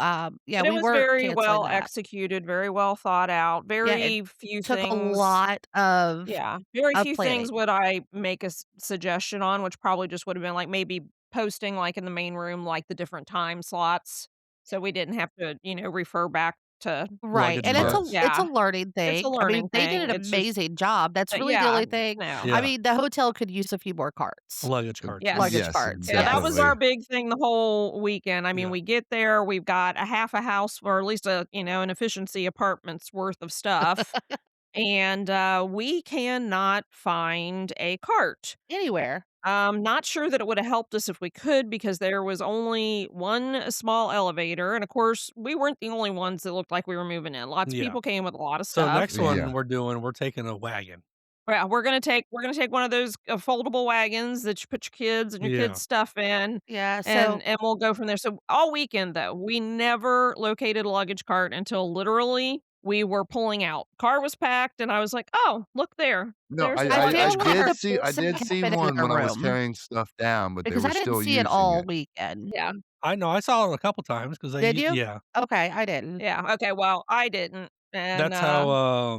C: yeah,
E: But it
C: we
E: was
C: weren't
E: very
C: canceling
E: well
C: that.
E: executed, very well thought out,
C: Yeah, it
E: very few
C: took a
E: things.
C: lot of
E: Yeah, very few things
C: planning.
E: would I make a suggestion on, which probably just would have been, like, maybe posting, like, in the main room, like, the different time slots, so we didn't have to, refer back to
C: Right,
B: Luggage
C: and
B: cart.
D: Yes.
C: it's a
E: yeah,
C: learning
E: it's a
C: thing. I mean,
E: learning
C: they did
E: thing,
C: an
E: it's just
C: amazing job. That's really the
E: yeah,
C: only thing.
E: no.
C: I
B: Yeah.
C: mean, the hotel could use a few more carts.
B: Luggage carts.
E: Yes.
C: Luggage
D: Yes,
C: carts,
E: Yeah, that was
C: yes.
D: definitely.
E: our big thing the whole weekend. I mean,
B: Yeah.
E: we get there, we've got a half a house or at least an efficiency apartment's worth of stuff, and, we cannot find a cart.
C: Anywhere.
E: Not sure that it woulda helped us if we could because there was only one small elevator, and of course, we weren't the only ones that looked like we were moving in. Lots of
B: Yeah.
E: people came with a lot of
B: So
E: stuff.
B: next one
D: Yeah.
B: we're taking a wagon.
E: Yeah, we're gonna take one of those, foldable wagons that you put your kids and your
B: Yeah.
E: kids' stuff in,
C: Yeah,
E: and
C: so
E: and we'll go from there. So, all weekend, though, we never located a luggage cart until literally we were pulling out. Car was packed, and I was like, "Oh, look there.
D: No,
E: There's
D: I
E: the
C: I
D: I I
C: feel
E: luggage
C: like
D: did
E: cart."
C: the
D: see I
C: person
D: did
C: kept
D: see
C: it in
D: one
C: their
D: when I was
C: room
D: carrying stuff down, but they
C: because
D: were
C: I didn't
D: still
C: see it
D: using
C: all
D: it.
C: weekend.
E: Yeah.
B: I know, I saw it a couple times because
C: Did you?
B: yeah.
C: Okay, I didn't.
E: Yeah, okay, well, I didn't, and,
B: That's how,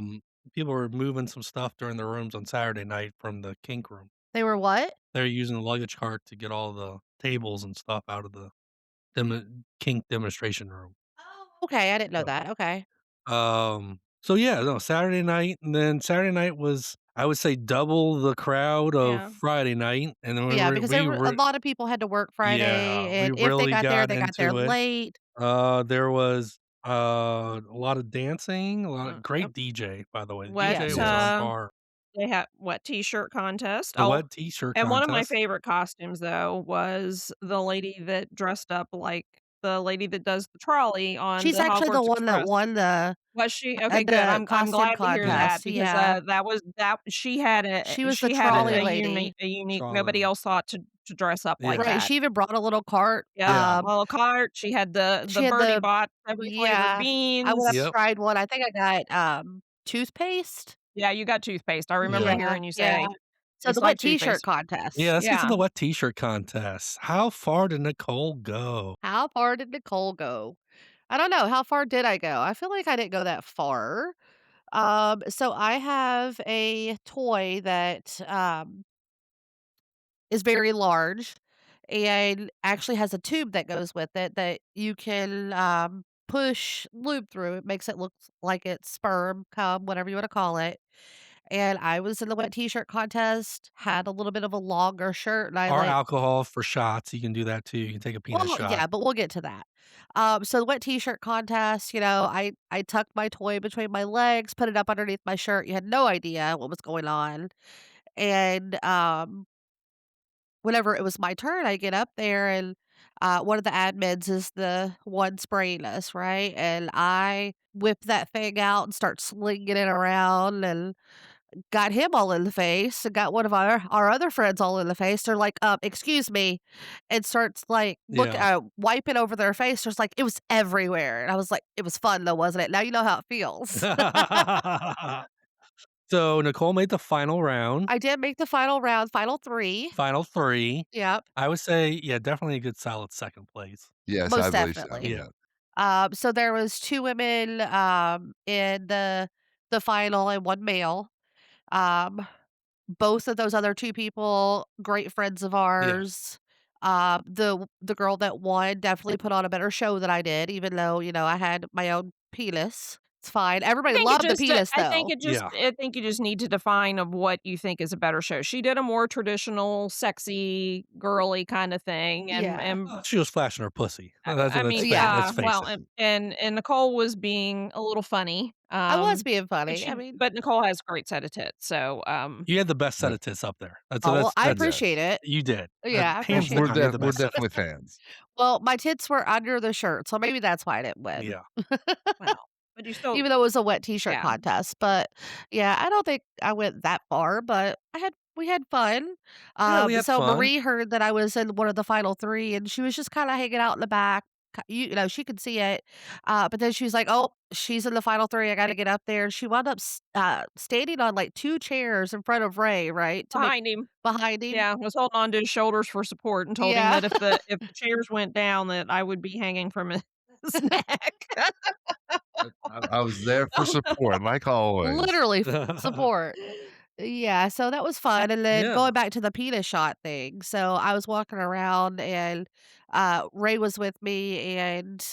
B: people were moving some stuff during the rooms on Saturday night from the kink room.
C: They were what?
B: They're using the luggage cart to get all the tables and stuff out of the kink demonstration room.
C: Oh, okay, I didn't know
B: So,
C: that. Okay.
B: so yeah, no, Saturday night, and then Saturday night was, I would say, double the crowd of
E: yeah.
B: Friday night, and then
C: Yeah, because there
B: we
C: were a
B: were
C: lot of people had to work Friday,
B: yeah, we
C: and if
B: really got
C: they got there
B: into it.
C: late.
B: There was, a lot of dancing, a lot of
E: Yep.
B: great DJ, by the way. The
E: Wet,
B: DJ was on
D: Yes.
B: par.
E: they had wet t-shirt contest.
B: The
E: Oh,
B: wet t-shirt
E: and one of my
B: contest.
E: favorite costumes, though, was the lady that dressed up like the lady that does the trolley on
C: She's
E: the
C: actually the
E: Hogwarts
C: one that
E: Express.
C: won
E: Was she? Okay, good.
C: the
E: I'm
C: costume
E: glad to hear
B: Yeah.
E: that
C: contest.
E: because,
C: Yeah.
E: that she had a
C: She was the
E: she had
C: trolley
B: Yeah.
C: lady.
E: a unique nobody
B: Trolley.
E: else thought to dress up like
B: Yeah.
C: Right,
E: that.
C: she even brought a little cart.
E: Yep,
B: Yeah.
E: a little cart, she had the
C: She had
E: Birdie
C: the
E: Bot every flavored
C: yeah. I went up and
E: beans.
B: Yep.
C: tried one. I think I got, toothpaste?
E: Yeah, you got toothpaste. I remember
B: Yeah.
C: Yeah,
E: hearing you
C: yeah.
E: say,
C: So the
E: "Tastes like
C: wet t-shirt
E: toothpaste."
B: Yeah,
C: contest.
B: let's get to
E: Yeah.
B: the wet t-shirt contest. How far did Nicole go?
C: How far did Nicole go? I don't know, how far did I go? I feel like I didn't go that far. So I have a toy that, is very large and actually has a tube that goes with it that you can, push lube through. It makes it look like it's sperm, cum, whatever you wanna call it. And I was in the wet t-shirt contest, had a little bit of a longer shirt, and I
B: Or
C: like
B: alcohol for shots, you can do that too. You can take a peanut
C: well,
B: shot.
C: yeah, but we'll get to that. So the wet t-shirt contest, I tucked my toy between my legs, put it up underneath my shirt. You had no idea what was going on. And whenever it was my turn, I get up there and one of the admins is the one spraying us, right? And I whip that thing out and start slinging it around and got him all in the face and got one of our other friends all in the face. They're like, excuse me," and starts, like,
B: Yeah.
C: wiping over their face. There's like, it was everywhere, and I was like, "It was fun though, wasn't it? Now you know how it feels."
B: So, Nicole made the final round,
C: I did make the final round, final 3.
B: final 3.
C: Yep,
B: I would say, yeah, definitely a good solid 2nd place.
D: Yes, I
C: most
D: believe so,
C: definitely.
B: Yeah.
D: yeah.
C: So there was 2 women, in the final and 1 male. Um, Both of those other 2 people, great friends of
B: Yeah.
C: ours. The girl that won definitely put on a better show than I did, even though, I had my own penis. It's fine. Everybody loved the penis, though.
B: Yeah.
E: I think you just need to define of what you think is a better show. She did a more traditional, sexy, girly kinda thing,
C: Yeah.
B: She was flashing her pussy. That's
E: I mean,
C: Yeah.
B: let's
E: yeah,
B: face
E: well,
B: it.
E: and Nicole was being a little funny,
C: I was being
E: but
C: funny. I mean,
E: Nicole has a great set of tits, so,
B: You had the best set
D: Yeah.
B: of tits up there.
C: oh, well, I
B: That's
C: appreciate
D: Yes.
C: it.
B: you did.
C: Yeah, I
B: Hands
C: appreciate
D: We're
C: it.
B: down, you had the
D: we're
B: best set of
D: definitely
B: tits.
D: fans.
C: Well, my tits were under the shirt, so maybe that's why I didn't win.
B: Yeah.
E: well, but you still
C: Even though it was a wet t-shirt
E: yeah.
C: contest, but yeah, I don't think I went that far, but we had fun.
B: Yeah, we had
C: So
B: fun.
C: Marie heard that I was in one of the final 3 and she was just kinda hanging out in the back. You know, she could see it. But then she was like, "Oh, she's in the final 3. I gotta get up there." And she wound up standing on like 2 chairs in front of Ray, right? To make
E: Behind him.
C: behind him.
E: Yeah, was holding on to his shoulders for support and told him
C: Yeah.
E: that if the chairs went down, that I would be hanging from his neck.
D: I was there for support, like always.
C: Literally support. Yeah, so that was fun, and then
B: Yeah.
C: going back to the penis shot thing, so I was walking around and, Ray was with me and,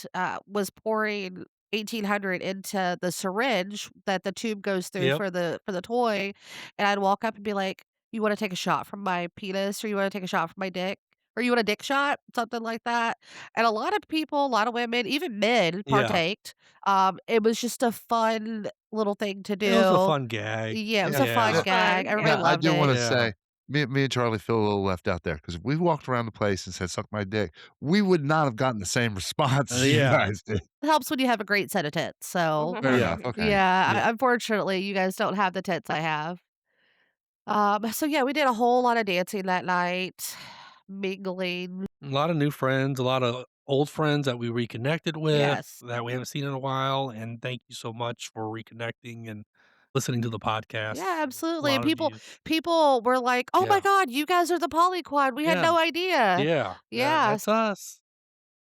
C: was pouring 1,800 into the syringe that the tube goes through
B: Yep.
C: for the toy, and I'd walk up and be like, "You wanna take a shot from my penis, or you wanna take a shot from my dick? Or you want a dick shot?" Something like that, and a lot of people, a lot of women, even men
B: Yeah.
C: partaked. It was just a fun little thing to
B: It was a
C: do.
B: fun gag.
C: Yeah, it was
D: Yeah.
C: a fun
E: It's
C: gag.
E: fun,
C: Everybody
E: yeah.
D: Now, I
C: loved
D: do
C: it.
D: wanna
B: Yeah.
D: say, me and Charlie feel a little left out there because if we walked around the place and said, "Suck my dick," we would not have gotten the same response as you
B: Yeah.
D: guys did.
C: It helps when you have a great set of tits, so
D: Fair
B: Yeah.
D: enough, okay.
C: yeah,
B: Yeah.
C: unfortunately, you guys don't have the tits I have. So yeah, we did a whole lot of dancing that night, mingling.
B: A lot of new friends, a lot of old friends that we reconnected with
C: Yes.
B: that we haven't seen in a while, and thank you so much for reconnecting and listening to the podcast.
C: Yeah,
B: A
C: absolutely, and
B: lot of you
C: people were like, "Oh my
B: Yeah.
C: god, you guys are the Polyquad, we had
B: Yeah.
C: no idea."
B: Yeah.
C: Yeah,
B: That's us.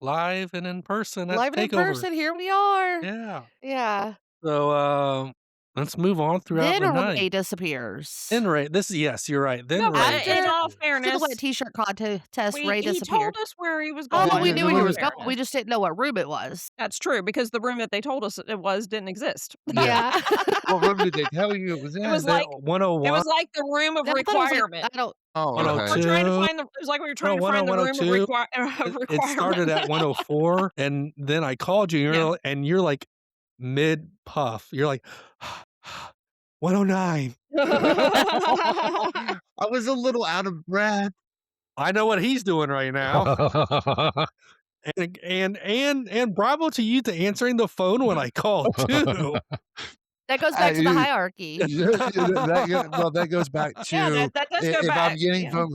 B: Live and in person at
C: live and in
B: Takeover.
C: person, here we are.
B: Yeah.
C: Yeah.
B: So, let's move on throughout
C: Then
B: the night.
C: Ray disappears.
B: Then Ray this yes, you're right. Then
E: No, but
B: Ray
E: in all
B: disappeared.
C: After the
E: fairness,
C: wet t-shirt contest, Ray
E: he told
C: disappeared.
E: us where he was
C: Oh,
E: going,
C: we
D: Yeah,
C: knew
E: in
C: where he
E: all
C: was going, we
E: fairness.
C: just didn't know what room it was.
E: That's true, because the room that they told us it was didn't exist.
C: Yeah.
D: What room did they tell you it was in?
E: It was
B: The
E: like
B: 101,
E: the room of
C: I thought it was like
E: requirement.
C: I don't
D: Oh,
E: You know,
D: okay.
E: we're trying to
B: 102.
E: find the it was like we were trying
B: No,
E: to find the room of
B: 102.
E: of
B: It started
E: requirement.
B: at 104, and then I called you,
E: Yeah.
B: and you're like mid puff. You're like 109.
D: I was a little out of breath.
B: I know what he's doing right now. And bravo to you to answering the phone when I called too.
C: that goes back to the
D: you
C: hierarchy.
D: that goes back
E: Yeah,
D: to
E: that does
D: I
E: go
D: if I'm
E: back,
D: getting
E: yeah.
D: phone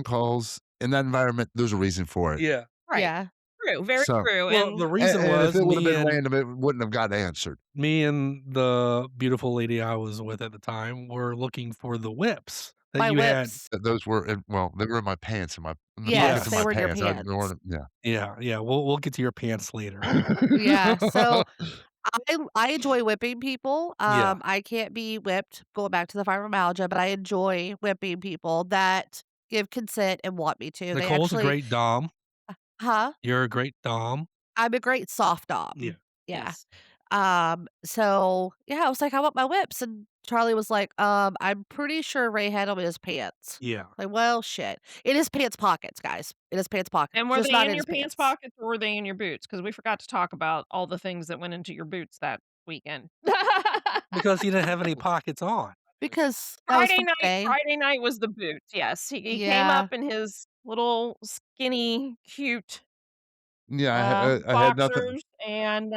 D: calls in that environment, there's a reason for it.
B: Yeah.
E: Right.
C: Yeah.
E: True, very
D: So
E: true,
B: Well,
E: and
B: the
D: And
B: reason
D: and if
B: was
D: it would've been random, it wouldn't have got answered.
B: me and the beautiful lady I was with at the time were looking for the whips that
C: My
B: you had.
C: whips.
D: Those were in they were in my pants, in the
C: Yes,
D: pockets of
C: they
D: my
C: were in your
D: pants.
C: pants.
D: Yeah.
B: Yeah, we'll get to your pants later.
C: Yeah, so I enjoy whipping people.
B: Yeah.
C: I can't be whipped, going back to the fibromyalgia, but I enjoy whipping people that give consent and want me to. They
B: Nicole's a
C: actually
B: great dom.
C: Huh?
B: You're a great dom.
C: I'm a great soft dom.
B: Yeah.
C: Yeah.
E: yes.
C: So, yeah, I was like, "I want my whips," and Charlie was like, I'm pretty sure Ray had them in his pants."
B: Yeah.
C: Like, well, shit. In his pants pockets, guys. In his pants pockets,
E: And were
C: just
E: they
C: not
E: in
C: in
E: your
C: his
E: pants
C: pants.
E: pockets or were they in your boots? Because we forgot to talk about all the things that went into your boots that weekend.
B: Because he didn't have any pockets on.
C: Because that was Friday.
E: Friday night was the boots, yes. He came
C: Yeah.
E: up in his little skinny, cute,
D: Yeah, I had nothing.
E: boxers and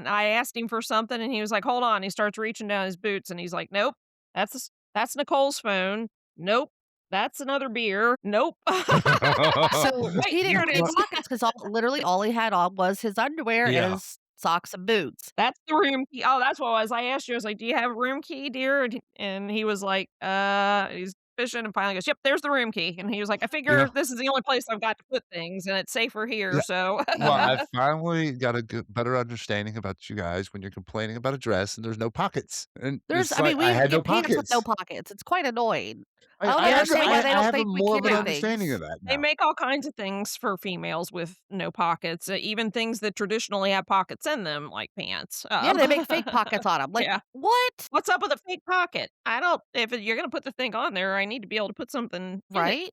E: I asked him for something and he was like, "Hold on." He starts reaching down his boots and he's like, "Nope, that's Nicole's phone. Nope, that's another beer. Nope."
C: So,
E: Wait,
C: he
E: here
C: didn't
E: it
C: have
E: is.
C: pockets 'cause literally all he had on was his underwear and
B: Yeah.
C: his socks and boots.
E: That's the room key. Oh, that's what it was. I asked you, I was like, "Do you have a room key, dear?" And he was like, he's fishing and finally goes, "Yep, there's the room key." And he was like, "I
D: Yeah.
E: figure this is the only place I've got to put things and it's safer here."
D: Yeah.
E: So
D: Well,
C: Yeah.
D: I finally got a good better understanding about you guys when you're complaining about a dress and there's no pockets, and it's
C: I
D: like,
C: mean,
D: I
C: we
D: had no
C: get pants with no
D: pockets.
C: pockets. It's quite annoying. I
D: I
C: don't
D: I under
C: understand why they
D: I
C: don't
D: have a
C: think we
D: more of an
C: carry
E: yeah.
D: understanding of
C: things.
D: that
E: They
D: now.
E: make all kinds of things for females with no pockets, even things that traditionally have pockets in them, like pants.
C: Yeah, they make fake pockets on them. Like,
E: Yeah.
C: what?
E: What's up with a fake pocket? I don't if you're gonna put the thing on there, I need to be able to put something in it.
C: Right?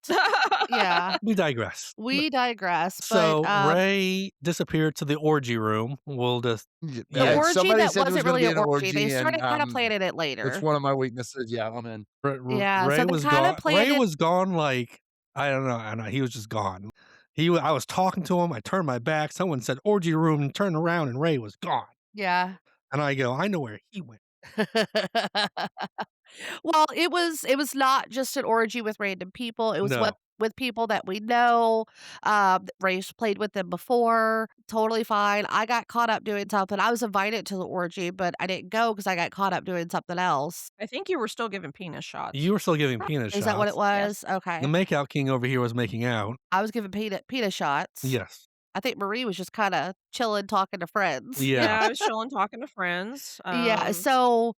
C: Yeah.
B: We digress.
C: We digress, but,
B: So Ray disappeared to the orgy room. We'll just
C: the
B: yeah.
C: orgy,
D: Somebody
C: that
D: said there was
C: wasn't
D: gonna
C: really
D: be
C: an
D: an
C: orgy. They
D: orgy, and,
C: started kinda planning it
D: it's
C: later.
D: one of my weaknesses. Yeah, I'm in.
C: Yeah, so
B: Ray
C: they
B: was
C: kinda
B: gone.
C: planned
B: Ray
C: it.
B: was gone. Like I don't know. He was just gone. I was talking to him. I turned my back. Someone said orgy room and turned around, and Ray was gone.
C: Yeah.
B: And I go, I know where he went.
C: Well, it was not just an orgy with random people, it was
B: No,
C: with people that we know, Ray's played with them before, totally fine. I got caught up doing something. I was invited to the orgy, but I didn't go because I got caught up doing something else.
E: I think you were still giving penis shots.
B: you were still giving peanut
C: Is that what it
B: shots.
E: Yes.
C: was?
B: The
C: Okay.
B: makeout king over here was making out.
C: I was giving peanut shots.
B: Yes.
C: I think Marie was just kinda chilling, talking to friends.
B: Yeah.
E: Yeah, I was chilling talking to friends.
C: Yeah, so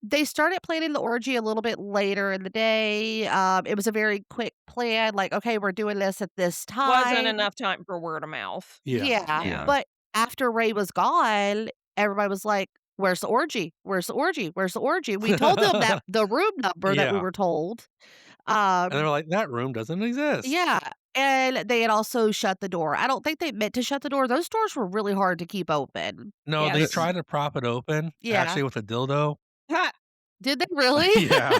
C: they started planning the orgy a little bit later in the day. It was a very quick plan, like, "Okay, we're doing this at this
E: Wasn't
C: time."
E: enough time for word of mouth.
B: Yeah.
C: Yeah,
E: Yeah.
D: Yeah.
C: but after Ray was gone, everybody was like, "Where's the orgy? Where's the orgy? Where's the orgy?" We told them that the room number that we
B: Yeah.
C: were told.
B: And they were like, that room doesn't exist.
C: Yeah, and they had also shut the door. I don't think they meant to shut the door. Those doors were really hard to keep open.
B: No, they
E: Yes.
B: tried to prop it open,
C: Yeah.
B: actually with a dildo.
E: Ha!
C: Did they really?
B: Yeah.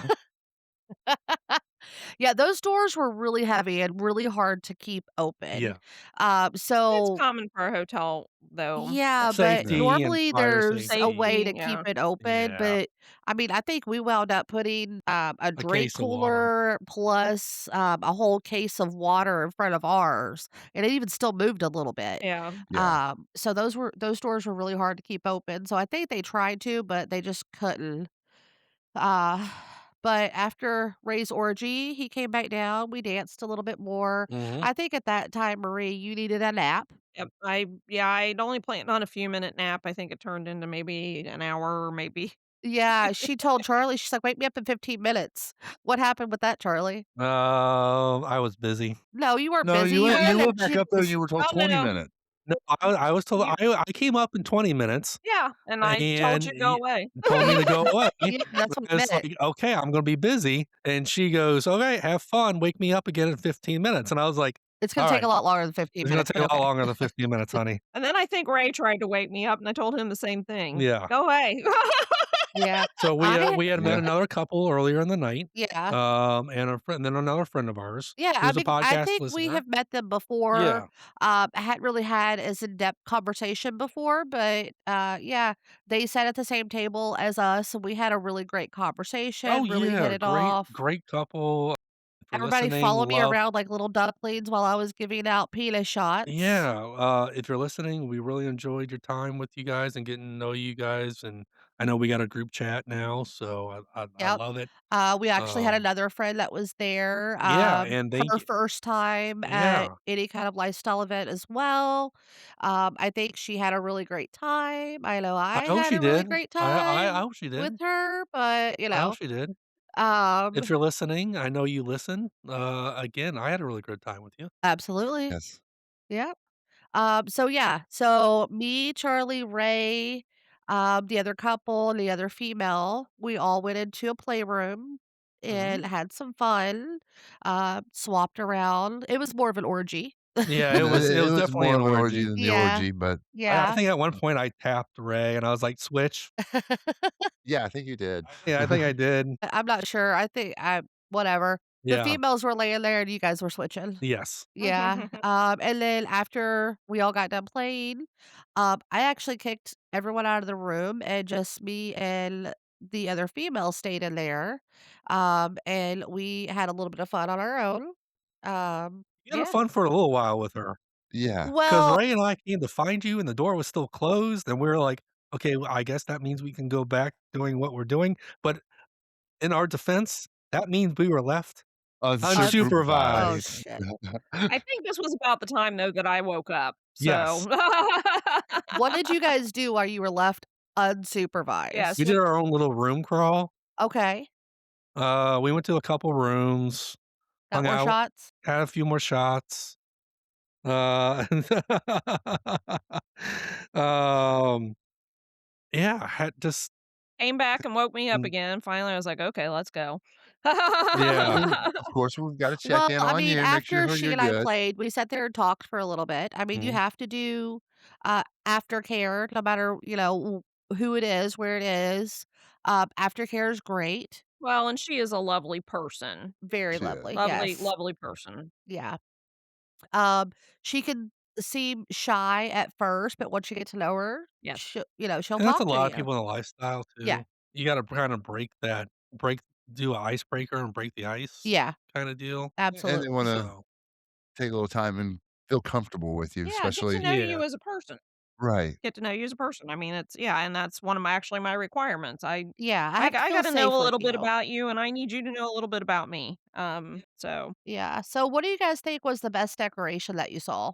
C: Yeah, those doors were really heavy and really hard to keep open.
B: Yeah.
E: It's
C: So
E: common for a hotel, though.
C: yeah, but
D: Yeah.
B: Safety and
C: normally
B: fire
C: there's a way
B: safety.
C: to
E: Safety,
C: keep
E: yeah.
C: it open,
B: Yeah.
C: but, I mean, I think we wound up putting, a
B: A
C: drink
B: case of water.
C: cooler plus, a whole case of water in front of ours, and it even still moved a little bit.
E: Yeah.
D: Yeah.
C: So those doors were really hard to keep open, so I think they tried to, but they just couldn't. Uh, but after Ray's orgy, he came back down, we danced a little bit more.
B: Mhm.
C: I think at that time, Marie, you needed a nap.
E: Yep. I'd only planned on a few minute nap. I think it turned into maybe an hour or maybe.
C: Yeah, she told Charlie, she's like, "Wake me up in 15 minutes." What happened with that, Charlie?
B: I was busy.
C: No, you weren't
D: No,
C: busy,
D: you
C: you
D: went
C: were in
D: you
C: the
D: went back up there and
C: juice.
D: you were told
E: Oh,
D: 20
E: no.
D: minutes.
B: No, I was told
E: You
B: I came up in 20 minutes
E: yeah, and I told
B: and
E: you to go away.
B: told me to go away.
C: Yeah, that's what I
B: It's
C: meant.
B: like, "Okay, I'm gonna be busy." And she goes, "Okay, have fun. Wake me up again in 15 minutes." And I was like,
C: It's gonna take a
B: "Alright.
C: lot longer than 15
B: It's gonna
C: minutes,
B: take
C: but
B: a lot
C: okay.
B: longer than 15 minutes, honey."
E: And then I think Ray tried to wake me up, and I told him the same thing.
B: Yeah.
E: Go away.
C: Yeah.
B: So
C: I
B: we had met
D: Yeah.
B: another couple earlier in the night,
C: yeah.
B: and a friend then another friend of ours
C: Yeah,
B: who's a
C: I
B: podcast
C: think we
B: listener.
C: have met them before.
B: Yeah.
C: I hadn't really had as in-depth conversation before, but, yeah, they sat at the same table as us, and we had a really great
B: Oh,
C: conversation, really hit
B: yeah,
C: it
B: great
C: off.
B: great couple. For
C: Everybody
B: listening,
C: followed me
B: love
C: around like little ducklings while I was giving out penis shots.
B: yeah, if you're listening, we really enjoyed your time with you guys and getting to know you guys, and I know we got a group chat now, so I
C: Yep.
B: love it.
C: We actually had
B: Um,
C: another friend that was there,
B: yeah, and
C: her first time at
B: yeah,
C: any kind of lifestyle event as well. I think she had a really great time. I know
B: I
C: I
B: hope
C: had
B: she
C: a really
B: did.
C: great
B: I
C: time
B: hope she
C: with
B: did.
C: her, but,
B: I hope she did.
C: um
B: If you're listening, I know you listen. Again, I had a really good time with you.
C: absolutely.
D: Yes.
C: Yep. So yeah, so me, Charlie, Ray, the other couple, and the other female, we all went into a playroom
B: Mhm.
C: and had some fun, swapped around. It was more of an orgy.
B: Yeah,
D: It
B: it
D: it
B: was
D: was
B: definitely
D: more
B: an
D: of an orgy
B: orgy.
D: than the
C: Yeah,
D: orgy, but
B: I
C: yeah.
B: think at one point I tapped Ray and I was like, "Switch."
D: yeah, I think you did.
B: Yeah, I think I did.
C: I'm not sure. I think I whatever. The
B: Yeah.
C: females were laying there and you guys were switching.
B: Yes.
C: Yeah. And then after we all got done playing, I actually kicked everyone out of the room and just me and the other female stayed in there. And we had a little bit of fun on our own.
B: You had
C: Yeah.
B: fun for a little while with her.
D: Yeah.
B: 'Cause
C: Well,
B: Ray and I came to find you and the door was still closed, and we were like, "Okay, well, I guess that means we can go back doing what we're doing." But in our defense, That means we were left
C: Oh,
B: unsupervised.
C: shit.
E: I think this was about the time, though, that I woke up,
B: Yes.
E: so
C: What did you guys do while you were left
E: Yes,
B: We
C: unsupervised?
B: did our own little room crawl.
C: Okay.
B: We went to a couple rooms,
C: Got
B: hung
C: more
B: out,
C: shots?
B: had a few more shots. Uh, um, yeah, had just
E: came back and woke me up
B: mm,
E: again. Finally, I was like, "Okay, let's go."
B: yeah,
D: Of course, we've gotta check
C: Well,
D: in
C: I
D: on
C: mean,
D: you and make
C: after
D: sure
C: she
D: you're
C: and I
D: good.
C: played, we sat there and talked for a little bit. I mean, you
B: mhm,
C: have to do, aftercare no matter, who it is, where it is. Aftercare is great.
E: Well, and she is a lovely person.
C: Very
D: She is.
C: lovely,
E: Lovely,
C: yes.
E: lovely person.
C: Yeah. She can seem shy at first, but once you get to know her,
E: Yes.
C: she'll
B: and that's a
C: talk to
B: lot of
C: you.
B: people in the lifestyle
C: Yeah.
B: too. You gotta kinda break do a icebreaker and break the ice
C: Yeah,
B: kinda deal,
D: And they
C: absolutely.
D: wanna
B: so
D: take a little time and feel comfortable with you,
E: Yeah, get to
D: especially
E: know you
B: yeah,
E: as a person.
D: right.
E: Get to know you as a person. I mean, it's yeah, and that's one of my requirements.
C: Yeah, I have to
E: I
C: feel
E: gotta know
C: safe
E: a
C: with
E: little bit
C: you.
E: about you, and I need you to know a little bit about me. So
C: Yeah, so what do you guys think was the best decoration that you saw?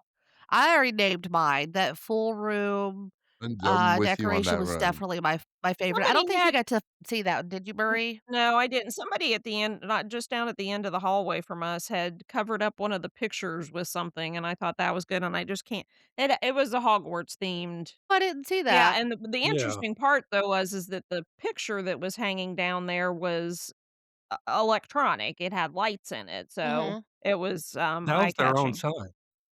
C: I already named mine. That full room,
D: And I'm with you on
C: decoration
D: that
C: was
D: room.
C: definitely my favorite. I
E: somebody
C: don't think you
E: had
C: got to see that, did you, Murray?
E: no, I didn't. Somebody at the end, not just down at the end of the hallway from us, had covered up one of the pictures with something, and I thought that was good, and I just can't. It was a Hogwarts themed.
C: I didn't see
E: Yeah,
C: that.
E: and the
B: yeah.
E: interesting part though was is that the picture that was hanging down there was electronic. It had lights in it, so
C: Mhm.
E: it was
B: That
E: eye
B: was their own
E: catching.
B: sign.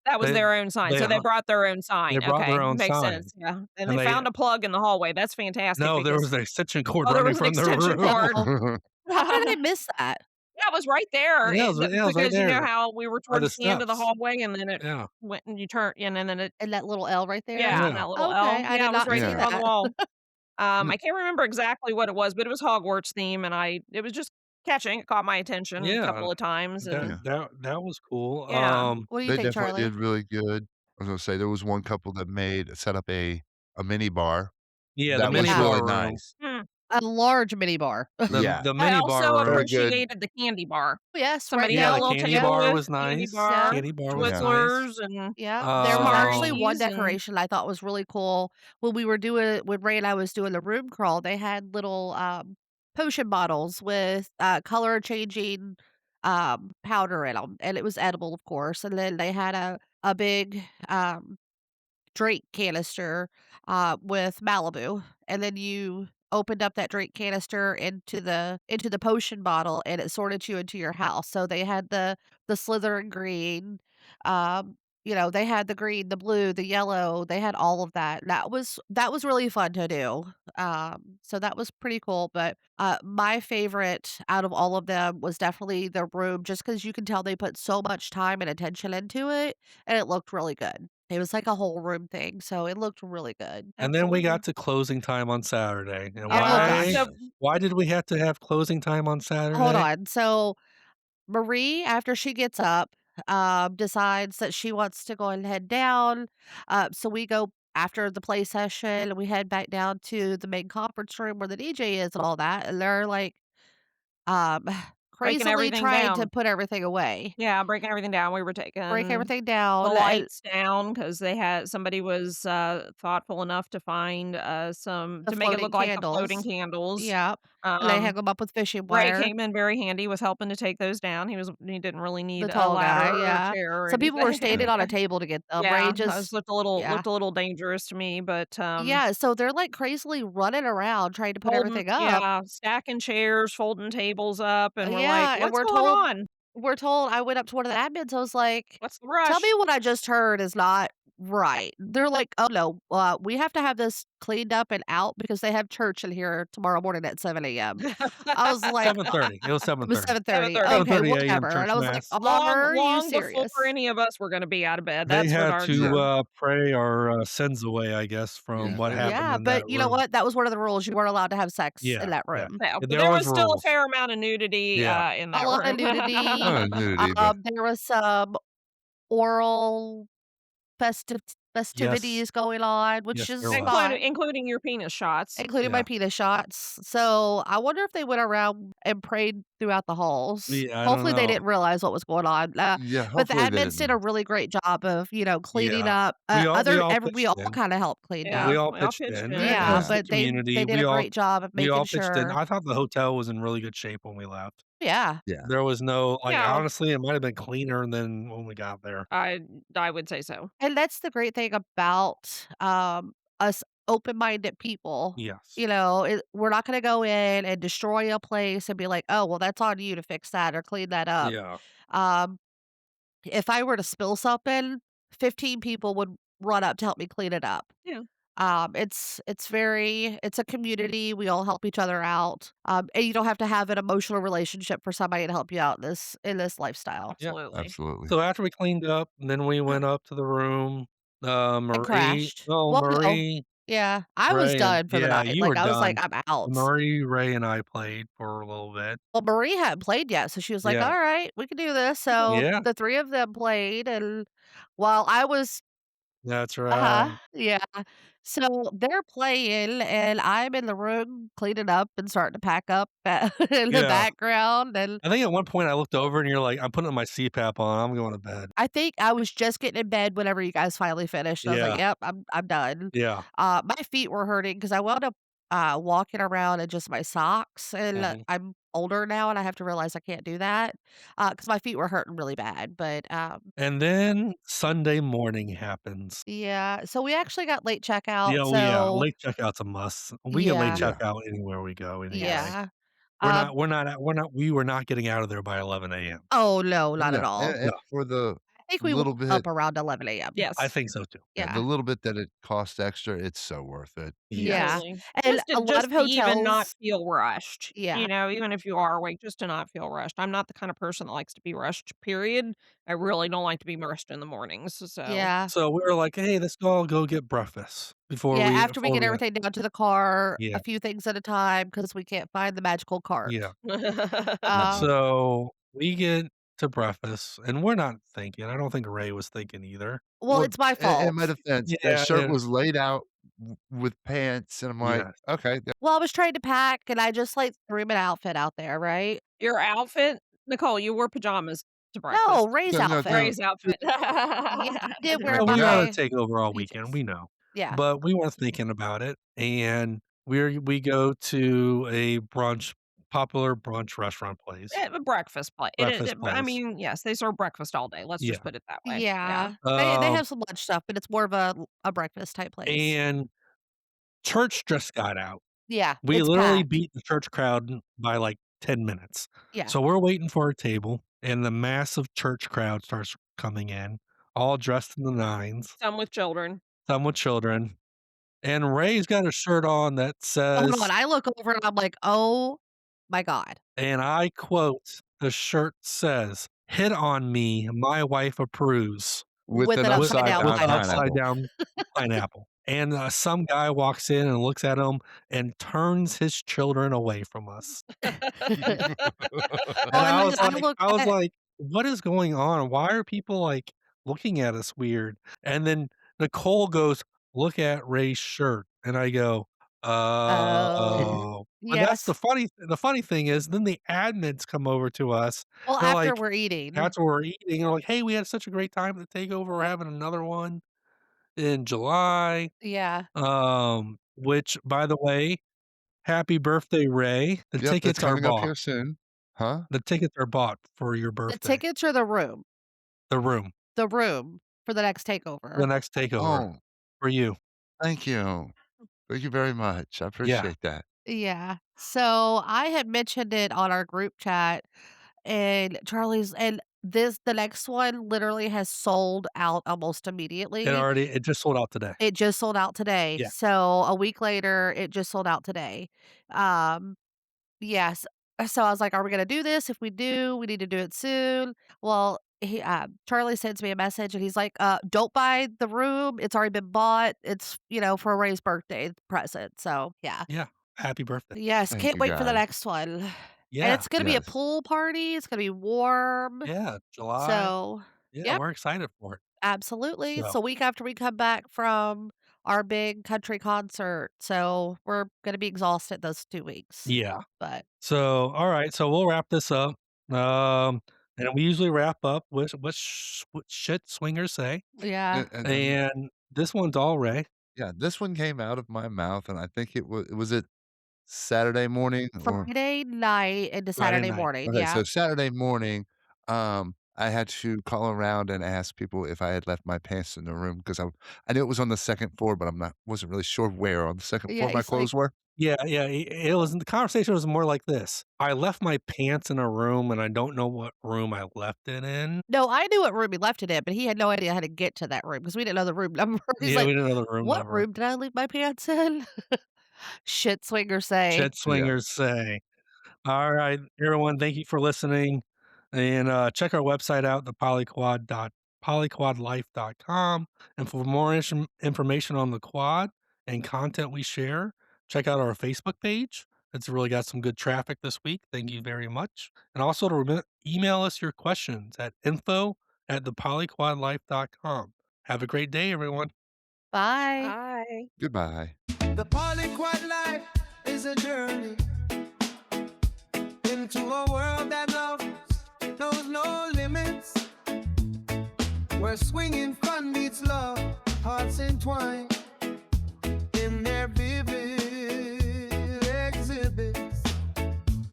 E: That was
B: They
E: their own sign,
B: they
E: so they
B: hu
E: brought their own
B: they
E: sign,
B: brought their
E: okay,
B: own
E: makes
B: sign,
E: sense, yeah, and
B: and
E: they
B: they
E: found a plug in the hallway, that's fantastic
B: no, there
E: because
B: was an extension cord
E: oh, there
B: running
E: was an
B: from their
E: extension
B: room.
E: cord.
C: How did I miss that?
E: Yeah, it was right there,
B: Yeah, it was right
E: because you know
B: there
E: how we were
B: by the
E: towards the end of the
B: steps.
E: hallway and then it
B: Yeah,
E: went and you turn and then it
C: And that little L right there?
E: yeah, and
B: yeah,
E: that little
C: Okay,
E: L.
C: I
E: Yeah,
C: did
E: it was
C: not
E: right
C: see
E: there
D: Yeah.
E: on the
C: that.
E: wall.
B: mm,
E: I can't remember exactly what it was, but it was Hogwarts theme, and it was just catching, it caught my attention a
B: yeah,
E: couple of times,
B: that
E: and
D: Yeah.
B: that was cool.
E: yeah.
C: What do you
D: They
C: think,
D: definitely
C: Charlie?
D: did really good. I was gonna say there was one couple that set up a mini bar
B: Yeah, the
D: that was
B: mini
C: Yeah,
D: really
B: bar room.
D: nice.
E: Hmm.
C: a large mini bar.
D: Yeah,
B: The
E: I
B: mini bar
E: also
D: very
B: room.
D: good.
E: appreciated the candy bar.
C: Yes, right
E: Somebody
B: Yeah,
E: had a
B: the
C: down.
E: little
B: candy
C: Yep,
E: table
B: bar
E: with
B: was
E: candy
B: nice.
C: yep.
E: bar,
B: Candy bar was
D: Yeah.
B: nice.
E: Twizzlers, and
C: Yeah, there was actually
B: Um,
C: one
E: Smarties, and
C: decoration I thought was really cool. When Ray and I was doing the room crawl, they had little, potion bottles with, color changing, powder in them, and it was edible, of course, and then they had a big, drink canister, with Malibu, and then you opened up that drink canister into the potion bottle, and it sorted you into your house. So they had the Slytherin green, they had the green, the blue, the yellow, they had all of that. That was really fun to do. So that was pretty cool. But my favorite out of all of them was definitely the room, just because you can tell they put so much time and attention into it, and it looked really good. It was like a whole room thing, so it looked really good.
B: and then we
E: absolutely.
B: got to closing time on Saturday. And
C: Oh
E: Yeah,
C: gosh.
E: so
B: why did we have to have closing time on
C: Hold
B: Saturday?
C: on. So Marie, after she gets up, decides that she wants to go and head down. So we go after the play session and we head back down to the main conference room where the DJ is and all that. And they're like um
E: breaking
C: crazily
E: everything
C: trying to
E: down.
C: put everything away.
E: Yeah, breaking everything down. We were
C: Break
E: taking
C: everything
E: the
C: down. And
E: lights down because they had somebody was, thoughtful enough to find, some
C: the
E: to make it
C: floating
E: look like the floating
C: candles.
E: candles.
C: Yep. And they hang
E: Um,
C: them up with fishing
E: Ray
C: wire.
E: came in very handy with helping to take those down. He didn't really
C: The
E: need a
C: tall
E: ladder
C: guy,
E: or a
C: yeah.
E: chair or
C: Some people were
E: anything.
C: standing on a table to get them. Ray
E: Yeah, that was
C: just
E: looked
C: yeah.
E: a little dangerous to me, but,
C: Yeah, so they're, like, crazily running around trying to put
E: folding
C: everything up.
E: yeah, stacking chairs, folding tables up, and we're like,
C: Yeah, and
E: "What's going on?
C: we're told I went up to one of the admins, I was like,
E: What's the
C: "Tell me
E: rush?"
C: what I just heard is not right." They're like, "Oh, no, we have to have this cleaned up and out because they have church in here tomorrow morning at 7 AM." I was like,
B: 7:30. It was
C: it was
B: 7:30.
C: 7:30.
E: 7:30.
C: Okay,
B: 7:30 AM
C: whatever, and
B: church
C: I was like,
B: mass.
C: "Are you
E: Long before
C: serious?"
E: any of us were gonna be out of bed,
B: They
E: that's for
B: had
E: darn
B: to,
D: Yeah,
E: sure.
B: pray our, sins away, I guess, from
D: yeah,
B: what
D: they were
B: happened
C: Yeah,
B: in that
C: but you know
B: room.
C: what? That was one of the rules, you weren't allowed to have sex in
B: Yeah,
C: that
B: yeah.
C: room.
E: Yeah, but
B: There
E: there
B: was
E: was still a
B: rules.
E: fair amount of nudity,
B: Yeah.
E: in
C: A
E: that
C: lot of
E: room.
C: nudity,
D: nudity, but
C: there was some oral festive
B: Yes.
C: festivities going on, which
B: Yes,
C: is
B: there was.
C: fine,
E: Including your penis shots.
C: including my
B: Yeah.
C: penis shots. So I wonder if they went around and prayed throughout the halls.
B: Yeah, I don't
C: Hopefully, they
B: know.
C: didn't realize what was going on.
D: Yeah,
C: But the
D: hopefully they
C: admins did a
D: didn't.
C: really great job of, cleaning
B: Yeah.
C: up. We
B: Pitched
C: all
B: in.
C: kind of helped clean
E: Yeah,
C: up.
B: We all
E: we all
B: pitched
E: pitched
B: in.
E: in.
C: Yeah,
B: It's
D: Yeah.
B: the
C: but they
B: community.
C: did a great job of
B: We
C: making
B: all pitched in.
C: sure.
B: I thought the hotel was in really good shape when we left.
C: Yeah.
D: Yeah.
B: There was no like,
E: Yeah,
B: honestly, it might have been cleaner than when we got there.
E: I would say so.
C: And that's the great thing about, us open-minded people.
B: Yes.
C: We're not gonna go in and destroy a place and be like, "Oh, well, that's on you to fix that or clean that up."
B: Yeah.
C: Um, if I were to spill something, 15 people would run up to help me clean it up.
E: Yeah,
C: It's a community, we all help each other out, and you don't have to have an emotional relationship for somebody to help you out in this lifestyle.
B: Yeah.
E: absolutely.
D: Absolutely.
B: So after we cleaned up, then we went up to the room.
C: And crashed. Well, no.
B: Marie,
C: Yeah, I was
B: Ray, and
C: done for the
B: yeah,
C: night,
B: you
C: like,
B: were
C: I was like,
B: done.
C: "I'm out."
B: Marie, Ray, and I played for a little bit.
C: Well, Marie hadn't played yet, so she was like,
B: Yeah.
C: "Alright, we can do this." So,
B: Yeah,
C: the 3 of them played, and while I was
B: that's
C: Uh-huh,
B: right.
C: yeah. So, they're playing, and I'm in the room cleaning up and starting to pack up in the
B: Yeah.
C: background, and
B: I think at one point I looked over and you're like, "I'm putting my CPAP on, I'm going to bed."
C: I think I was just getting in bed whenever you guys finally finished. I was like,
B: Yeah,
C: "Yep, I'm done."
B: yeah.
C: My feet were hurting because I wound up, walking around in just my socks, and,
B: Mhm.
C: I'm older now, and I have to realize I can't do that, because my feet were hurting really bad, but,
B: And then Sunday morning happens.
C: yeah, so we actually got late checkout,
B: Yeah, oh, yeah,
C: so
B: late checkout's a must. We get late
C: yeah,
D: Yeah.
B: checkout anywhere we go anyway.
C: yeah.
B: We're
C: Um
B: not we're not at we're not we were not getting out of there by 11 AM.
C: Oh, no, not at
D: No,
C: all.
D: and
B: No,
D: for the
C: I think we woke
D: little bit
C: up around 11 AM.
B: I
E: Yes,
B: think so too.
D: yeah, the
C: Yeah,
D: little bit that it costs extra, it's so worth it.
C: yeah,
B: Yes.
E: absolutely.
C: and a lot
E: Just
C: of
E: to even not
C: hotels.
E: feel rushed,
C: Yeah,
E: even if you are awake, just to not feel rushed. I'm not the kind of person that likes to be rushed, period. I really don't like to be rushed in the mornings, so
C: yeah,
B: So we were like, "Hey, let's all go get breakfast
C: yeah, after we
B: before
C: get
B: we"
C: everything down to the car,
B: Yeah,
C: a few things at a time because we can't find the magical cart.
B: yeah.
C: Um,
B: So we get to breakfast, and we're not thinking. I don't think Ray was thinking either.
C: well,
D: Well,
C: it's my
D: in my
C: fault.
D: defense, that
B: Yeah,
D: shirt was laid out with pants, and I'm like,
B: yes.
D: "Okay,
C: Well, I was trying to pack, and I just, threw an outfit out there, right?
E: Your outfit? Nicole, you wore pajamas to
C: No,
E: breakfast.
C: Ray's
D: no, no,
C: outfit.
D: no,
E: Ray's outfit.
C: Yeah, I did wear
B: Well, we were on a
C: my
B: takeover all weekend,
C: PJs.
B: we know,
C: Yeah,
B: but we weren't thinking about it, and we go to a popular brunch restaurant place,
E: A breakfast place.
B: breakfast
E: I
B: place.
E: mean, yes, they serve breakfast all day. Let's just
B: Yeah,
E: put it that way. Yeah.
C: yeah. They
B: um,
C: have some lunch stuff, but it's more of a breakfast type place.
B: and church just got out.
C: Yeah,
B: We
C: it's
B: literally
C: packed.
B: beat the church crowd by, like, 10 minutes.
C: Yeah.
B: So we're waiting for our table, and the massive church crowd starts coming in, all dressed in the nines,
E: Some with children.
B: some with children, and Ray's got a shirt on that
C: Hold on,
B: says,
C: I look over and I'm like, "Oh my god."
B: and I quote, the shirt says, "Hit on me, my wife approves,"
D: with
C: With
D: an
C: an
B: with
C: upside
D: upside
C: down
B: with
D: down
B: an
C: pineapple.
B: upside
D: pineapple."
B: down pineapple. And, some guy walks in and looks at him and turns his children away from us. And
C: Well, and then I look
B: I was
C: at
B: like, "What is going on? Why are people, like, looking at us weird?" And then Nicole goes, "Look at Ray's shirt." And I go,
C: Oh,
B: "Oh." But that's
C: yes.
B: the funny thing is then the admins come over to us.
C: Well,
B: They're
C: after
B: like,
C: we're eating.
B: after we're eating, they're like, "Hey, we had such a great time at the takeover. We're having another one in July."
C: Yeah.
B: Which, by the way, happy birthday, Ray. The
D: Yep, that's
B: tickets are
D: coming up
B: bought.
D: here soon. Huh?
B: The tickets are bought for your
C: The
B: birthday.
C: tickets or the room?
B: The room,
C: The room for the next
B: the
C: takeover.
B: next takeover
D: Oh,
B: for you.
D: thank you. Thank you very much. I
B: Yeah,
D: appreciate that.
C: Yeah. So, I had mentioned it on our group chat, and the next one literally has sold out almost immediately.
B: it just sold out today.
C: It just sold out today.
B: Yeah,
C: So, a week later, it just sold out today. Um, yes. So, I was like, "Are we gonna do this? If we do, we need to do it soon." Well, Charlie sends me a message and he's like, don't buy the room. It's already been bought. It's, for Ray's birthday present." So, yeah.
B: yeah. Happy birthday.
C: Yes,
D: Thank
C: can't
D: you,
C: wait for the
D: guys.
C: next one. And
B: Yeah,
C: it's gonna be a
D: Yes.
C: pool party. It's gonna be warm.
B: yeah, July.
C: So,
B: Yeah,
C: yep.
B: we're excited for it.
C: Absolutely. It's
B: So,
C: a week after we come back from our big country concert, so we're gonna be exhausted those 2 weeks.
B: yeah.
C: But
B: So, all right, so we'll wrap this up. Um, and we usually wrap up with what shit swingers say.
C: yeah,
D: And
B: And this one's all Ray.
D: yeah, this one came out of my mouth, and I think was it Saturday morning or
C: Friday night into
B: Friday
C: Saturday
B: night.
C: morning,
D: okay,
C: yeah.
D: so Saturday morning, I had to call around and ask people if I had left my pants in the room because I knew it was on the second floor, but wasn't really sure where on the second
C: Yeah,
D: floor my
C: it's like,
D: clothes were.
B: Yeah, yeah, it was the conversation was more like this. I left my pants in a room, and I don't know what room I left it in.
C: no, I knew what room he left it in, but he had no idea how to get to that room because we didn't know the room number. He's
B: Yeah,
C: like,
B: we didn't know the room
C: "What
B: number.
C: room did I leave my pants in?" Shit swingers say.
B: Shit
D: Yeah.
B: swingers say. All right, everyone, thank you for listening, and, check our website out, polyquadlife.com, and for more information on the quad and content we share, check out our Facebook page. It's really got some good traffic this week, thank you very much, and also to email us your questions at info@thepolyquadlife.com. Have a great day, everyone.
C: Bye.
E: Bye.
D: Goodbye.
A: The polyquad life is a journey into a world that knows no limits. Where swinging fun meets love, hearts entwined in their vivid